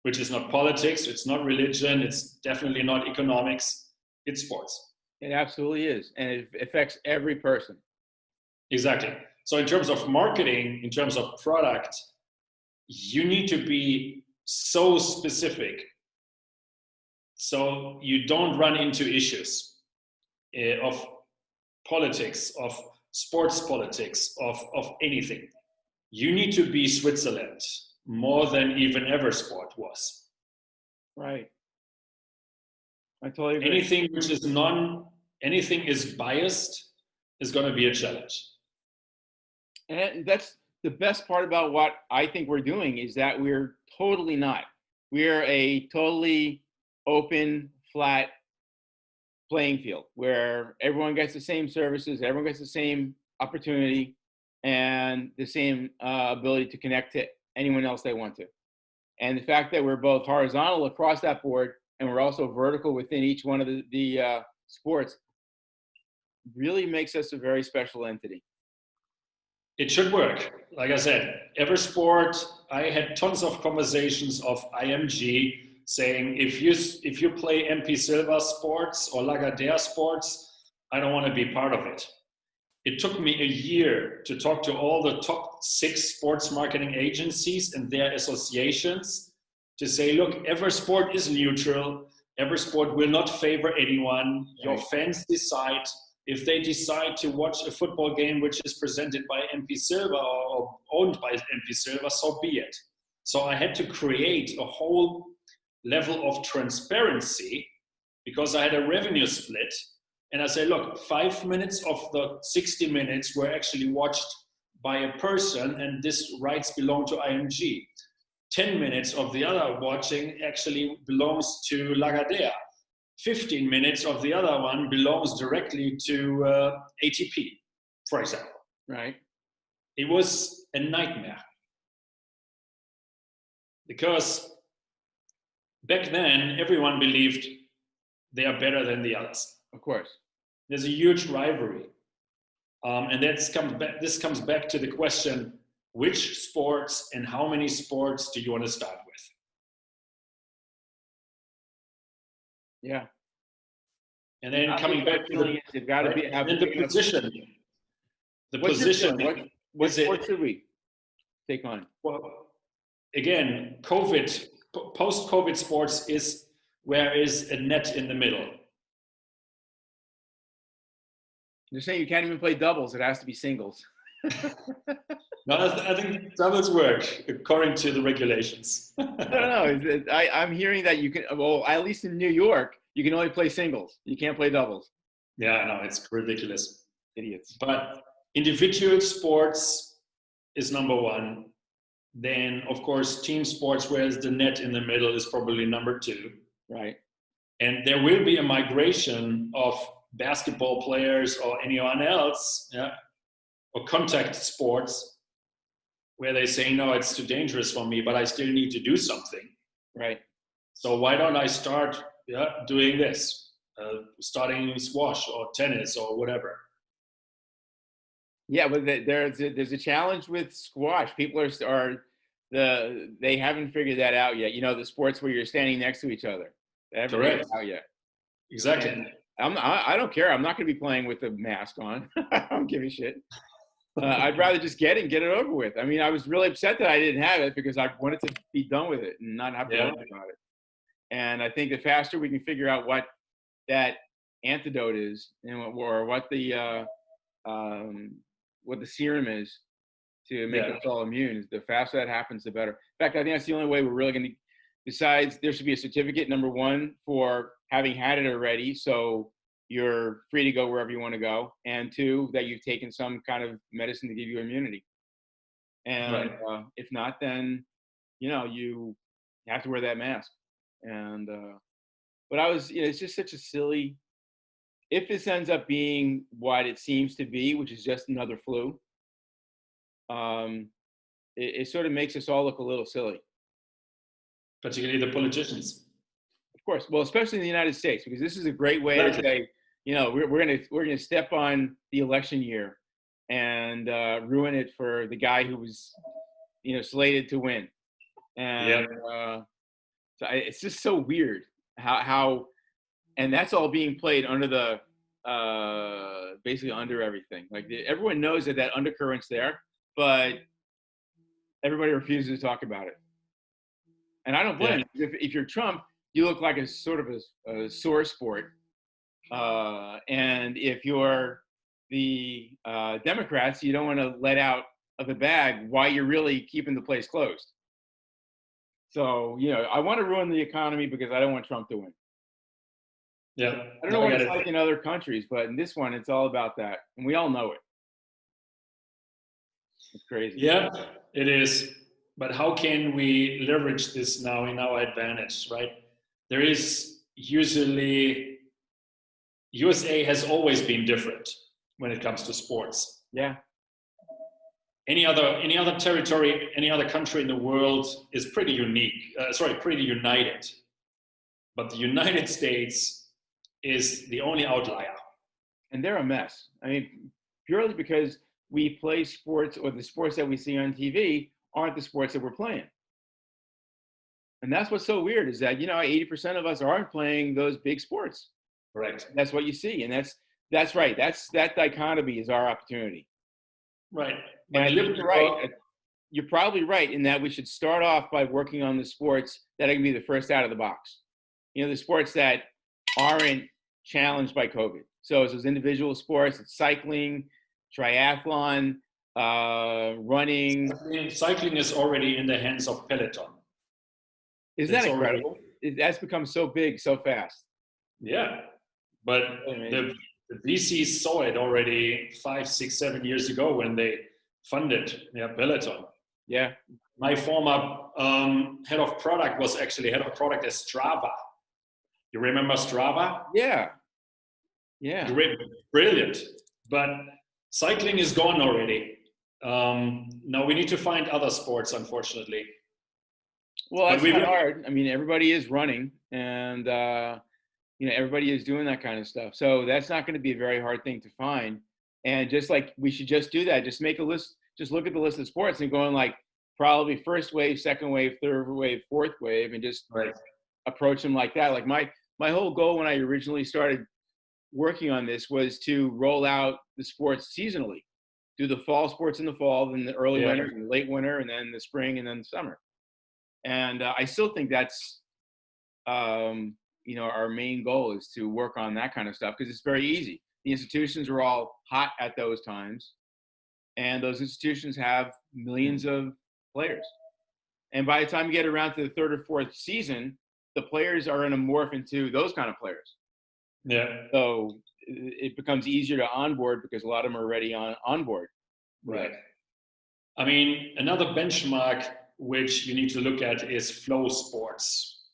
which is not politics, it's not religion, it's definitely not economics, it's sports. It absolutely is, and it affects every person. Exactly. So in terms of marketing, in terms of product, you need to be so specific so you don't run into issues of politics, of sports politics, of anything. You need to be Switzerland more than even Eversport was. Right. I totally agree. Anything is biased is going to be a challenge. And that's the best part about what I think we're doing is that we're totally not. We're a totally open, flat playing field where everyone gets the same services, everyone gets the same opportunity, and the same ability to connect to anyone else they want to. And the fact that we're both horizontal across that board and we're also vertical within each one of the sports really makes us a very special entity. It should work. Like I said, Eversport, I had tons of conversations of IMG saying, if you play MP Silva sports or Lagardère sports, I don't want to be part of it. It took me a year to talk to all the top 6 sports marketing agencies and their associations to say, look, Eversport is neutral. Eversport will not favor anyone. Your fans decide. If they decide to watch a football game which is presented by MP Silva or owned by MP Silva, so be it. So I had to create a whole level of transparency because I had a revenue split. And I say, look, 5 minutes of the 60 minutes were actually watched by a person, and this rights belong to IMG. 10 minutes of the other watching actually belongs to Lagardère. 15 minutes of the other one belongs directly to ATP, for example. Right. It was a nightmare. Because back then, everyone believed they are better than the others. Of course. There's a huge rivalry. And this comes back to the question, which sports and how many sports do you want to start with? Yeah. And then coming back to they've got to be and then the position. The position. What sports should we take on? Well, again, post-COVID sports is where is a net in the middle. They're saying you can't even play doubles; it has to be singles. No, I think doubles work according to the regulations. No. I'm hearing that you can. Well, at least in New York, you can only play singles. You can't play doubles. Yeah, no, it's ridiculous. Idiots. But individual sports is number one. Then, of course, team sports, whereas the net in the middle is probably number two. Right. And there will be a migration of basketball players or anyone else, or contact sports, where they say, no, it's too dangerous for me, but I still need to do something. Right. So why don't I start doing this, starting squash or tennis or whatever. Yeah, but there's a challenge with squash. People they haven't figured that out yet. You know, the sports where you're standing next to each other. They haven't figured it out yet. Exactly. And I don't care. I'm not going to be playing with a mask on. I don't give a shit. I'd rather just get it over with. I mean, I was really upset that I didn't have it because I wanted to be done with it and not have to worry about it. And I think the faster we can figure out what that antidote is, or what the serum is to make us all immune, the faster that happens, the better. In fact, I think that's the only way we're really going to. Besides, there should be a certificate, number one, for having had it already, so you're free to go wherever you want to go, and two, that you've taken some kind of medicine to give you immunity. And if not, then you have to wear that mask. And but it's just such a silly. If this ends up being what it seems to be, which is just another flu, it sort of makes us all look a little silly. Particularly the politicians. Of course. Well, especially in the United States, because this is a great way to say, we're gonna step on the election year and ruin it for the guy who was, slated to win. And so it's just so weird how, and that's all being played under the basically under everything. Like everyone knows that undercurrent's there, but everybody refuses to talk about it. And I don't blame you. If you're Trump, you look like a sort of a sore sport. And if you're the Democrats, you don't want to let out of the bag why you're really keeping the place closed. So, I want to ruin the economy because I don't want Trump to win. Yeah. I don't know what it's like in other countries, but in this one, it's all about that. And we all know it. It's crazy. Yeah, it is. But how can we leverage this now in our advantage, right? There is usually, USA has always been different when it comes to sports. Yeah. Any other territory, any other country in the world is pretty pretty united. But the United States is the only outlier. And they're a mess. I mean, purely because we play sports, or the sports that we see on TV aren't the sports that we're playing. And that's what's so weird is that, 80% of us aren't playing those big sports. Right. That's what you see. And that's right. That dichotomy is our opportunity. Right. And I think you're right. You're probably right in that we should start off by working on the sports that are going to be the first out of the box. The sports that aren't challenged by COVID. So it's those individual sports, it's cycling, triathlon, running. Cycling is already in the hands of Peloton. Isn't that incredible? That's become so big so fast. Yeah, but the VCs saw it already 5, 6, 7 years ago when they funded Peloton. Yeah. My former head of product was actually head of product at Strava. You remember Strava? Yeah. Yeah. Great, brilliant. But cycling is gone already. Now we need to find other sports, unfortunately. Well, But that's we not will. hard. I mean, everybody is running, and everybody is doing that kind of stuff. So that's not going to be a very hard thing to find. And just like we should just do that, just make a list. Just look at the list of sports and go in like probably first wave, second wave, third wave, fourth wave, and just Right. approach them like that. Like my whole goal when I originally started working on this was to roll out the sports seasonally, do the fall sports in the fall, then the early Yeah. winter, and the late winter, and then the spring, and then the summer. And I still think that's our main goal is to work on that kind of stuff because it's very easy. The institutions are all hot at those times, and those institutions have millions of players. And by the time you get around to the third or fourth season, the players are going to morph into those kind of players. Yeah. So it becomes easier to onboard because a lot of them are already on board. Right. I mean, another benchmark which you need to look at is flow sports.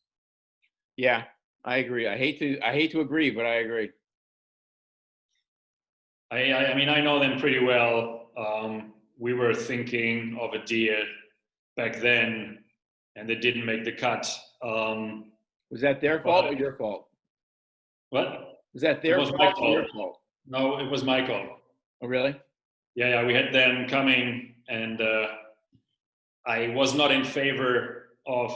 Yeah, I agree. I hate to agree, but I agree. I mean, I know them pretty well. We were thinking of a deal back then, and they didn't make the cut. Was that their fault or your fault? What? Was that their fault or your fault? No, it was my call. Oh, really? Yeah, we had them coming, and I was not in favor of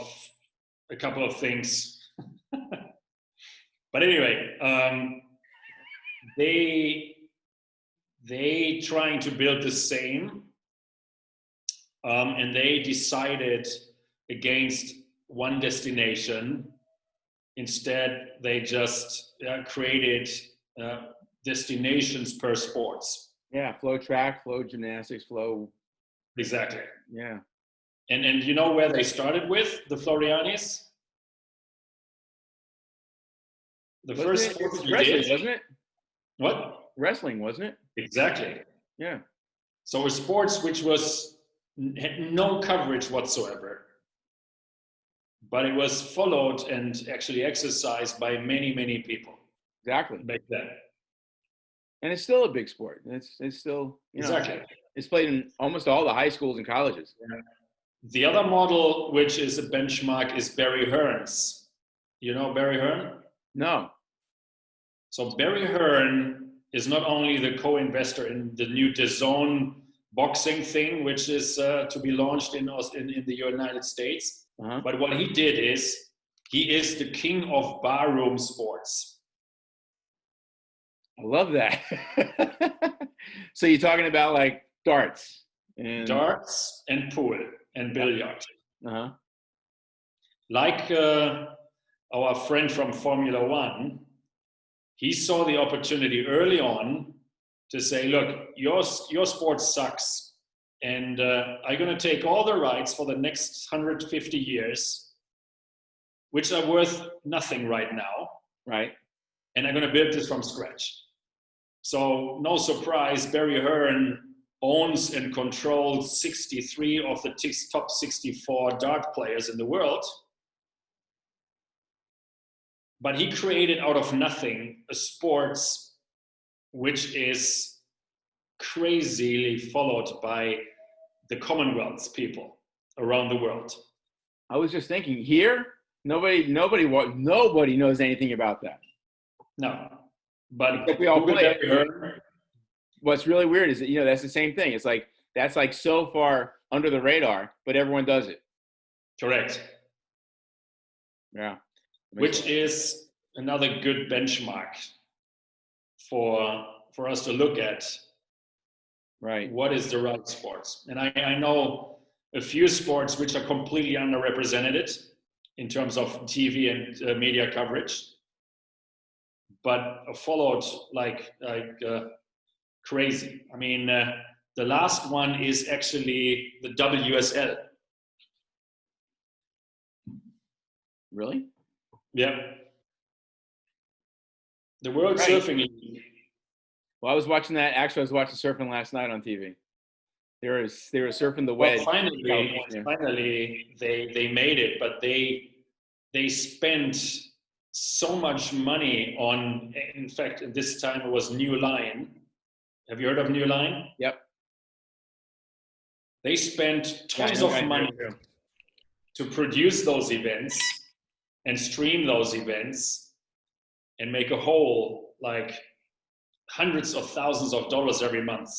a couple of things. But anyway, they trying to build the same, and they decided against one destination. Instead, they just created destinations per sports. Yeah, flow track, flow gymnastics, flow. Exactly. Yeah. And you know where they started with the Florianis? The first sport we wrestling, did, wasn't it? What? Wrestling, wasn't it? Exactly. Yeah. So a sports which had no coverage whatsoever, but it was followed and actually exercised by many, many people. Exactly. Back then. And it's still a big sport. It's still, exactly. It's played in almost all the high schools and colleges. Yeah. The other model, which is a benchmark, is Barry Hearn's. You know Barry Hearn? No. So Barry Hearn is not only the co-investor in the new DAZN boxing thing, which is to be launched in the United States, but what he did is he is the king of barroom sports. I love that. So you're talking about like darts and pool and billiard. Uh-huh. Like our friend from Formula One, he saw the opportunity early on to say, look, your sport sucks, and I'm going to take all the rights for the next 150 years, which are worth nothing right now. Right. And I'm going to build this from scratch. So no surprise, Barry Hearn owns and controls 63 of the top 64 dart players in the world. But he created out of nothing a sports which is crazily followed by the Commonwealth people around the world. I was just thinking here, nobody knows anything about that. No, but we all play it. What's really weird is that that's the same thing. It's like that's like so far under the radar, but everyone does it. Correct. Yeah. Which is another good benchmark for us to look at. Right. What is the right sports? And I know a few sports which are completely underrepresented in terms of TV and media coverage, but followed like crazy. I mean, the last one is actually the WSL. Really? Yeah. The World Surfing League. Well, I was watching that. Actually, I was watching surfing last night on TV. They were surfing the wedge. Well, finally, they made it, but they spent so much money on. In fact, this time it was New Line. Have you heard of New Line? Yep. They spent tons of money to produce those events and stream those events and make a whole like hundreds of thousands of dollars every month.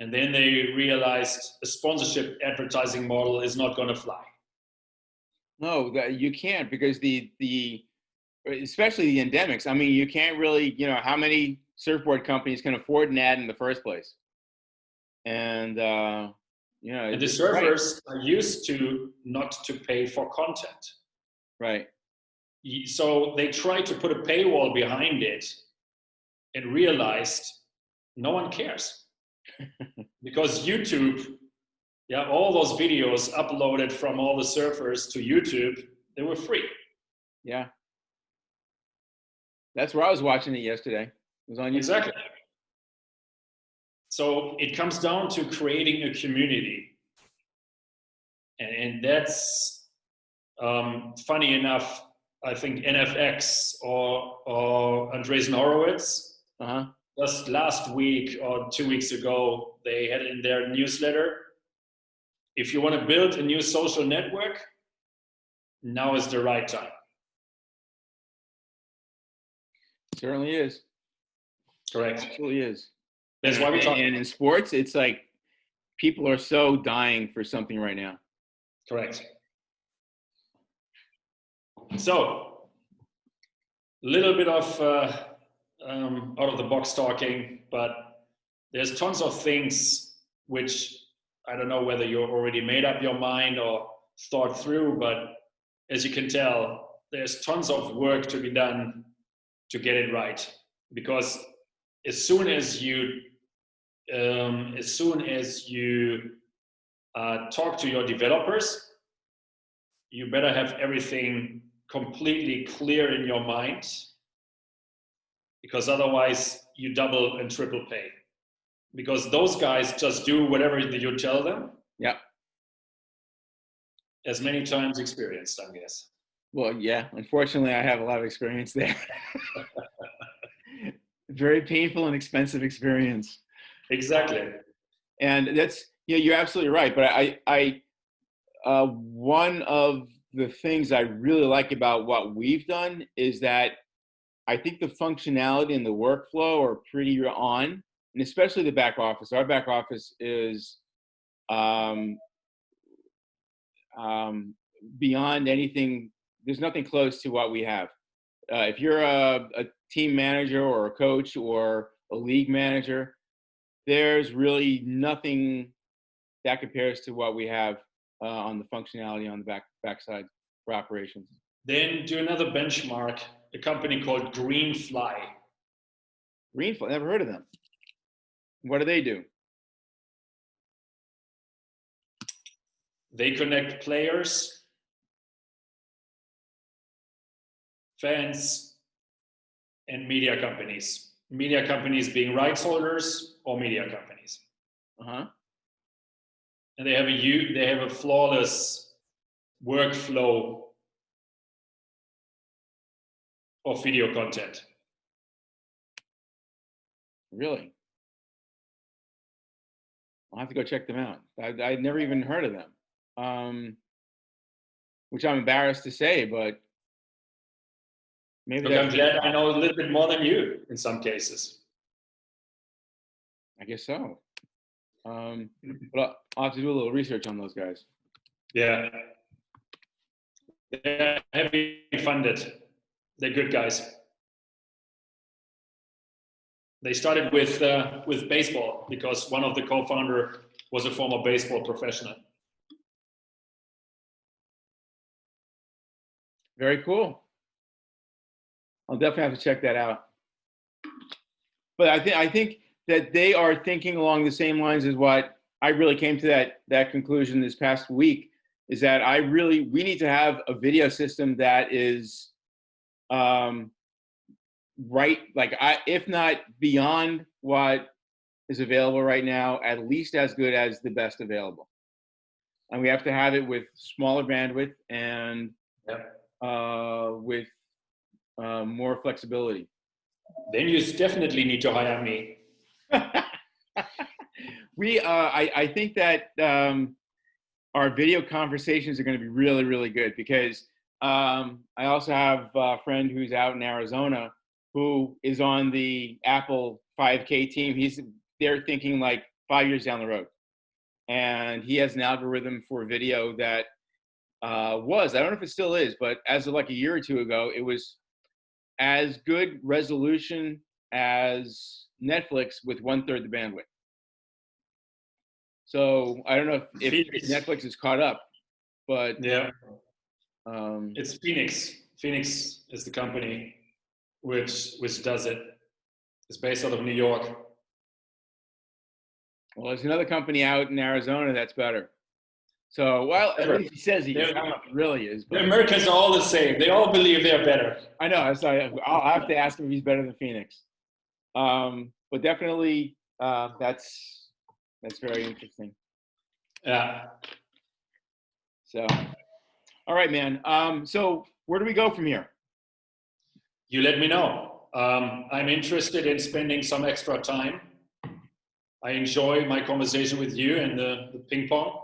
And then they realized a sponsorship advertising model is not going to fly. No, you can't, because especially the endemics. I mean, you can't really, how many surfboard companies can afford an ad in the first place? And and the surfers are used to not to pay for content. Right. So they tried to put a paywall behind it and realized no one cares. Because YouTube, all those videos uploaded from all the surfers to YouTube, they were free. Yeah. That's where I was watching it yesterday. It was on YouTube. Exactly. So it comes down to creating a community. And that's, funny enough, I think NFX or Andreessen Horowitz, just last week or 2 weeks ago, they had in their newsletter, if you want to build a new social network, now is the right time. Certainly is. Correct. Absolutely is. That's why we talk. And in sports, it's like people are so dying for something right now. Correct. So, a little bit of out of the box talking, but there's tons of things which I don't know whether you already made up your mind or thought through, but as you can tell, there's tons of work to be done to get it right. Because as soon as you talk to your developers, you better have everything completely clear in your mind, because otherwise you double and triple pay. Because those guys just do whatever you tell them. Yeah. As many times experienced, I guess. Well, yeah. Unfortunately, I have a lot of experience there. Very painful and expensive experience. Exactly. And that's, you're absolutely right. But I one of the things I really like about what we've done is that I think the functionality and the workflow are pretty on, and especially the back office. Our back office is beyond anything. There's nothing close to what we have. If you're a team manager or a coach or a league manager, there's really nothing that compares to what we have on the functionality on the backside for operations. Then do another benchmark, a company called Greenfly. Greenfly, never heard of them. What do they do? They connect players, fans, and media companies. Media companies being rights holders or media companies. And they have a flawless workflow of video content. Really? I'll have to go check them out. I'd never even heard of them, which I'm embarrassed to say, but maybe I'm glad I know a little bit more than you in some cases. I guess so. But I'll have to do a little research on those guys. Yeah. They're heavily funded. They're good guys. They started with baseball because one of the co-founder was a former baseball professional. Very cool. I'll definitely have to check that out. But I think that they are thinking along the same lines as what I really came to that conclusion this past week, is that we need to have a video system that is right, like if not beyond what is available right now, at least as good as the best available. And we have to have it with smaller bandwidth and with more flexibility. Then you definitely need to hire me. I think that our video conversations are going to be really, really good because I also have a friend who's out in Arizona who is on the Apple 5K team. They're thinking like 5 years down the road, and he has an algorithm for video that I don't know if it still is, but as of like a year or two ago, it was as good resolution as Netflix with 1/3 the bandwidth. So I don't know if Netflix is caught up, but yeah, it's Phoenix. Phoenix is the company which does it. It's based out of New York. Well, there's another company out in Arizona that's better. So, well, at least he says he is. I don't know if it really is. But the Americans are all the same. They all believe they're better. I know. So I'll have to ask him if he's better than Phoenix. But definitely, that's very interesting. Yeah. So, all right, man. So where do we go from here? You let me know. I'm interested in spending some extra time. I enjoy my conversation with you and the ping pong.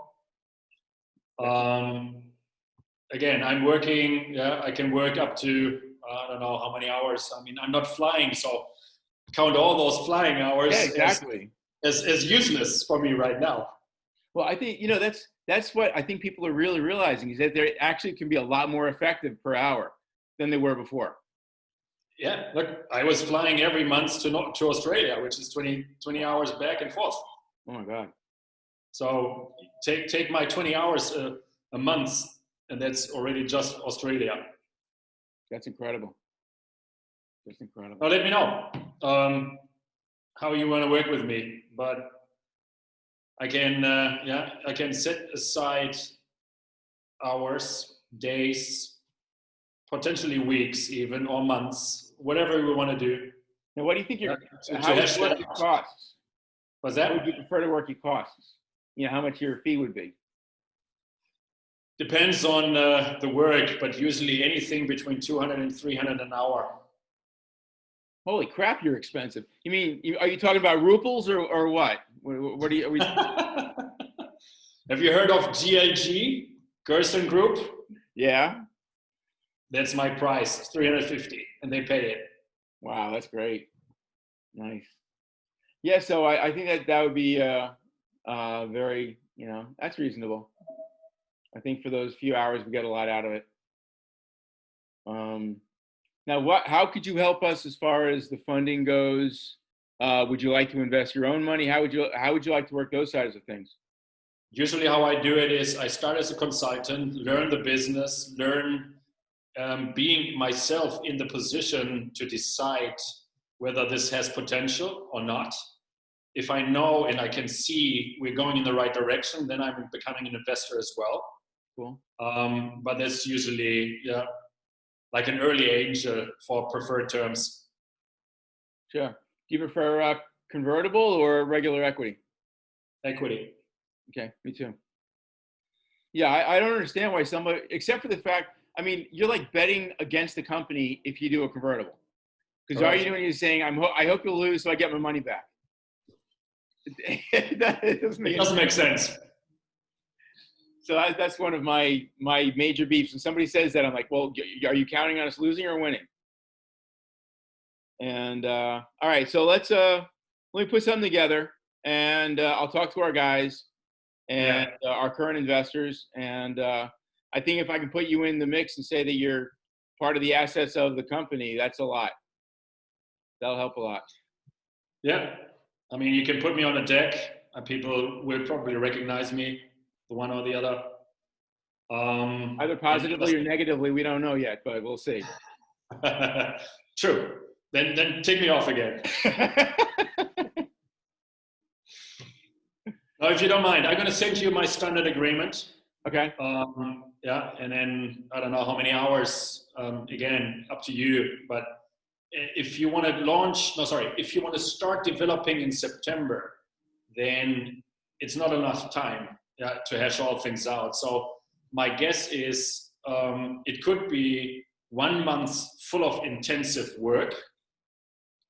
Again, I'm working. Yeah, I can work up to I don't know how many hours. I mean, I'm not flying, so count all those flying hours. Yeah, exactly. As useless for me right now. Well, I think that's what I think people are really realizing is that they actually can be a lot more effective per hour than they were before. Yeah, look, I was flying every month to Australia, which is 20 hours back and forth. Oh my God. So take my 20 hours a month, and that's already just Australia. That's incredible. That's incredible. Now let me know how you want to work with me, but I can set aside hours, days, potentially weeks even, or months, whatever we want to do. Now, what do you think how would you work your costs? What's that? How would you prefer to work your costs? You know, how much your fee would be? Depends on the work, but usually anything between 200 and 300 an hour. Holy crap, you're expensive. You mean, are you talking about ruples or what? What are we? Have you heard of GLG, Gerson Group? Yeah. That's my price, 350, and they pay it. Wow, that's great. Nice. Yeah, so I think that would be very, that's reasonable. I think for those few hours, we get a lot out of it. Now, how could you help us as far as the funding goes? Would you like to invest your own money? How would you like to work those sides of things? Usually how I do it is I start as a consultant, learn the business, learn being myself in the position to decide whether this has potential or not. If I know and I can see we're going in the right direction, then I'm becoming an investor as well. Cool. But that's usually, like an early angel for preferred terms. Sure. Do you prefer convertible or regular equity? Equity. Okay, me too. Yeah, I don't understand why somebody, except for the fact, I mean, you're like betting against the company if you do a convertible. Because all you're doing is saying, I hope you'll lose so I get my money back. It doesn't make sense. So that's one of my major beefs. When somebody says that, I'm like, well, are you counting on us losing or winning? And all right, so let me put something together, and I'll talk to our guys and our current investors. And I think if I can put you in the mix and say that you're part of the assets of the company, that's a lot. That'll help a lot. Yeah, I mean, you can put me on a deck, and people will probably recognize me, the one or the other. Either positively or negatively, we don't know yet, but we'll see. True. Then take me off again. Now, if you don't mind, I'm going to send you my standard agreement. Okay. And then I don't know how many hours. Again, up to you. But if you want to if you want to start developing in September, then it's not enough time to hash all things out. So my guess is it could be 1 month full of intensive work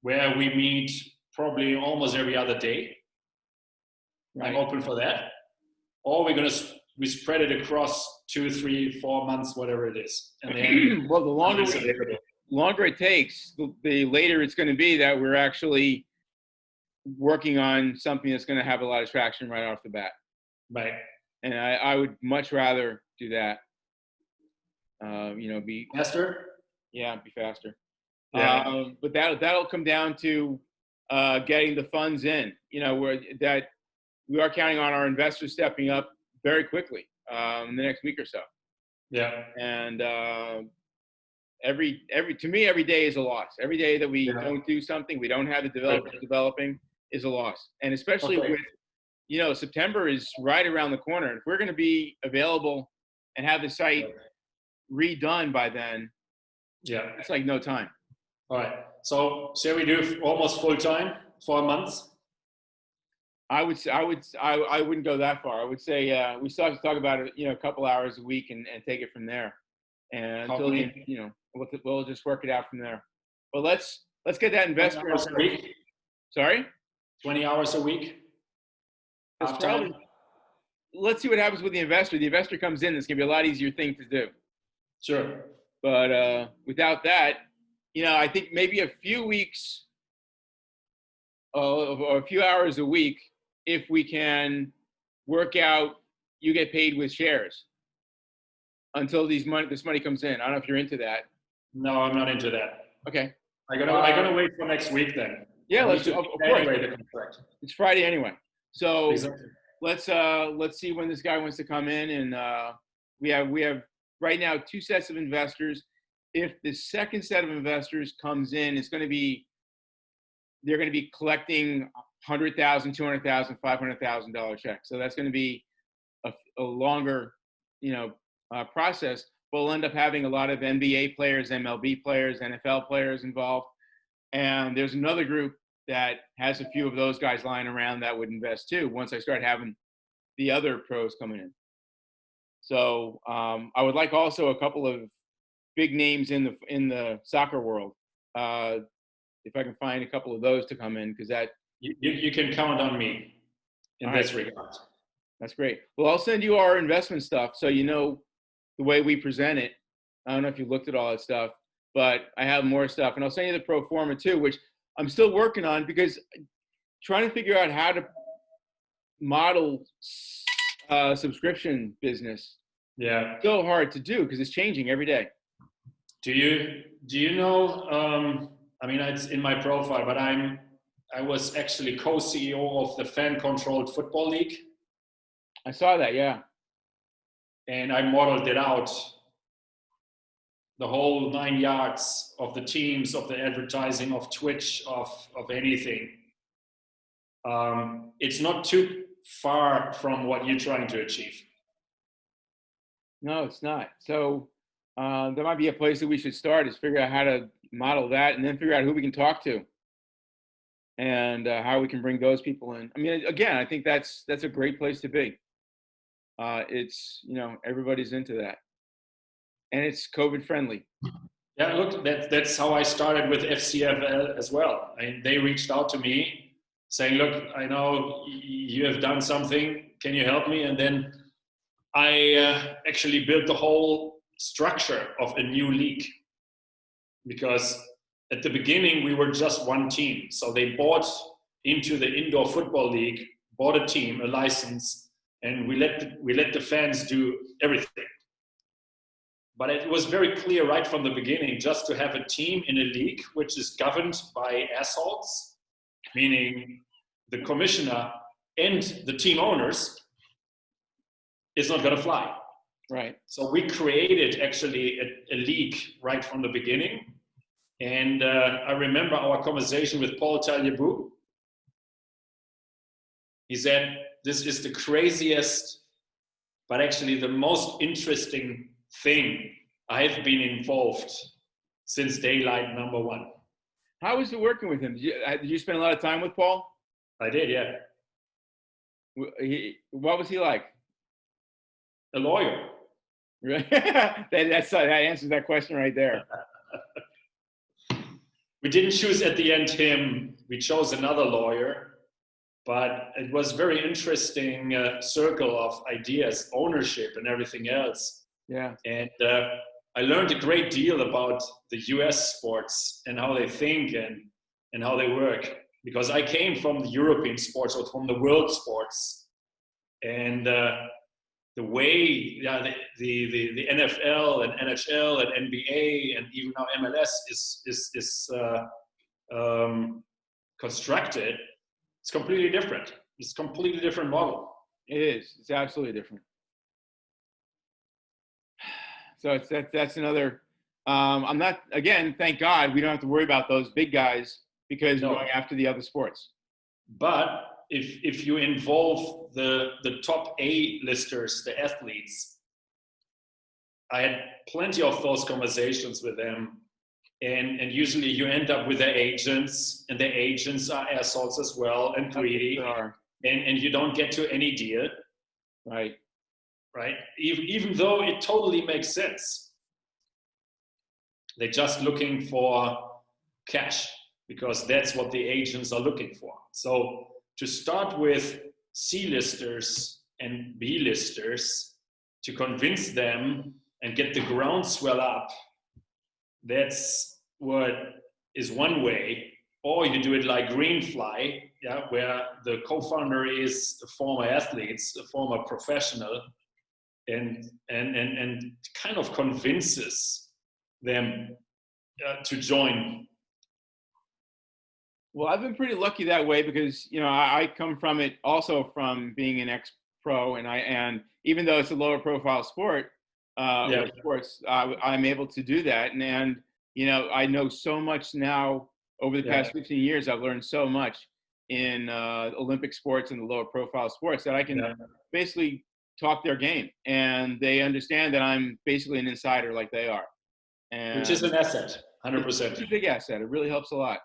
where we meet probably almost every other day. Right. I'm open for that. Or we're going to we spread it across 2, 3, 4 months, whatever it is, and then Well, the longer it's available. longer it takes, the later it's going to be that we're actually working on something that's going to have a lot of traction right off the bat. Right. And I would much rather do that. Be faster. Yeah, be faster. Yeah. But that'll come down to getting the funds in. That we are counting on our investors stepping up very quickly in the next week or so. Yeah. And to me, every day is a loss. Every day that we don't do something, we don't have the developers developing, is a loss. And especially with, September is right around the corner. If we're going to be available and have the site redone by then, it's like no time. All right. So shall we do almost full time for a month? I wouldn't go that far. I would say we still have to talk about it, a couple hours a week and take it from there. And until we'll just work it out from there. But let's get that investor. 20 hours a week. Sorry? 20 hours a week. Let's see what happens with the investor. The investor comes in, it's gonna be a lot easier thing to do. Sure. But without that, I think maybe a few weeks or a few hours a week, if we can work out, you get paid with shares until this money comes in. I don't know if you're into that. No, I'm not into that. Okay. I'm gonna wait for next week then. Yeah, of course. The contract. It's Friday anyway. So exactly. Let's see when this guy wants to come in, and we have right now 2 sets of investors. If the second set of investors comes in, they're going to be collecting $100,000, $200,000, $500,000 checks. So that's going to be a longer, process. We'll end up having a lot of NBA players, MLB players, NFL players involved, and there's another group that has a few of those guys lying around that would invest too once I start having the other pros coming in. So I would like also a couple of big names in the soccer world. If I can find a couple of those to come in, because that you can count on me in this regard. That's great. Well, I'll send you our investment stuff so you know the way we present it. I don't know if you looked at all that stuff, but I have more stuff, and I'll send you the pro forma too, which I'm still working on because trying to figure out how to model subscription business. Yeah. So hard to do because it's changing every day. Do you know? I mean, it's in my profile, but I was actually co-CEO of the fan-controlled football league. I saw that, yeah. And I modeled it out. The whole 9 yards of the teams, of the advertising, of Twitch, of anything. It's not too far from what you're trying to achieve. No, it's not. So there might be a place that we should start is figure out how to model that and then figure out who we can talk to and how we can bring those people in. I mean, again, I think that's a great place to be. It's, everybody's into that. And it's COVID friendly. Yeah, look, that's how I started with FCFL as well. I mean, they reached out to me saying, look, I know you have done something. Can you help me? And then I actually built the whole structure of a new league. Because at the beginning, we were just one team. So they bought into the indoor football league, bought a team, a license, and we let the fans do everything. But it was very clear right from the beginning just to have a team in a league which is governed by assholes, meaning the commissioner and the team owners, is not going to fly. Right. So we created actually a league right from the beginning. And I remember our conversation with Paul Tagliabue. He said, this is the craziest, but actually the most interesting thing I've been involved since daylight number one. How was it working with him? Did you spend a lot of time with Paul? I did, yeah. What was he like? A lawyer. that answers that question right there. We didn't choose at the end him. We chose another lawyer. but it was very interesting circle of ideas, ownership, and everything else. Yeah. And I learned a great deal about the US sports and how they think and how they work, because I came from the European sports or from the world sports. And the way the NFL and NHL and NBA and even now MLS is constructed, it's completely different. It's a completely different model. It is. It's absolutely different. So that's another. I'm not, again, thank God we don't have to worry about those big guys because we're going after the other sports. But if you involve the top A-listers, the athletes, I had plenty of those conversations with them. And usually you end up with their agents, and their agents are assholes as well and greedy. And you don't get to any deal. Right. Right? Even though it totally makes sense. They're just looking for cash because that's what the agents are looking for. So to start with C-listers and B-listers, to convince them and get the groundswell up, that's what is one way. Or you do it like Greenfly, yeah, where the co-founder is a former athlete, a former professional, and kind of convinces them to join. Well, I've been pretty lucky that way because, you know, I come from it also from being an ex-pro, and even though it's a lower profile sport, sports, I'm able to do that. And, you know, I know so much now over the past 15 years, I've learned so much in Olympic sports and the lower profile sports that I can basically talk their game, and they understand that I'm basically an insider like they are. And which is an asset, 100%. It's a big asset. It really helps a lot.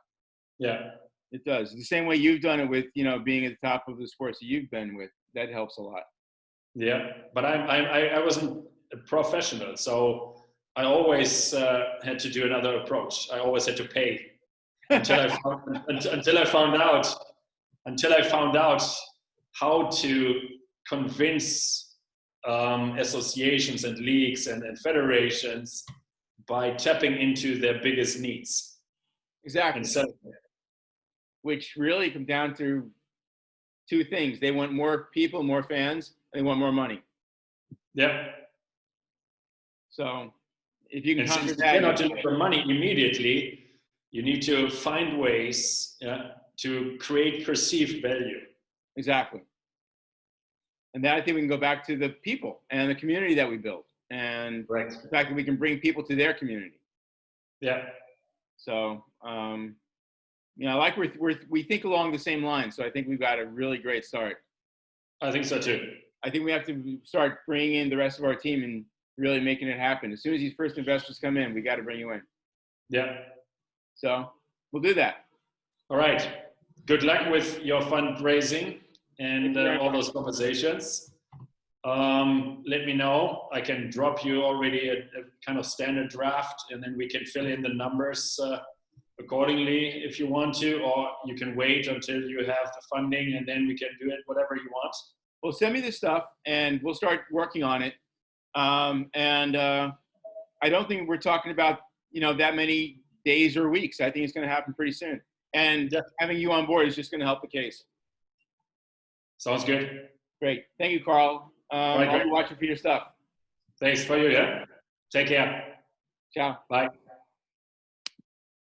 Yeah. It does. The same way you've done it with, you know, being at the top of the sports that you've been with, that helps a lot. Yeah, but I wasn't a professional, so I always had to do another approach. I always had to pay until I found out how to convince associations and leagues and federations by tapping into their biggest needs. Exactly. Which really come down to two things. They want more people, more fans, and they want more money. Yeah. So if you can conquer that, you cannot deliver money immediately. You need to find ways to create perceived value. Exactly. And then I think we can go back to the people and the community that we built, and the fact that we can bring people to their community. Yeah. So, you know, like we think along the same lines. So I think we've got a really great start. I think so too. I think we have to start bringing in the rest of our team and really making it happen. As soon as these first investors come in, we got to bring you in. Yeah. So we'll do that. All right. Good luck with your fundraising and all those conversations. Let me know. I can drop you already a kind of standard draft, and then we can fill in the numbers accordingly if you want to, or you can wait until you have the funding and then we can do it whatever you want. Well, send me the stuff and we'll start working on it. I don't think we're talking about, you know, that many days or weeks. I think it's going to happen pretty soon. And having you on board is just going to help the case. Sounds good. Great. Thank you, Carl. I'll be watching for your stuff. Thanks for you. Yeah. Take care. Ciao. Bye.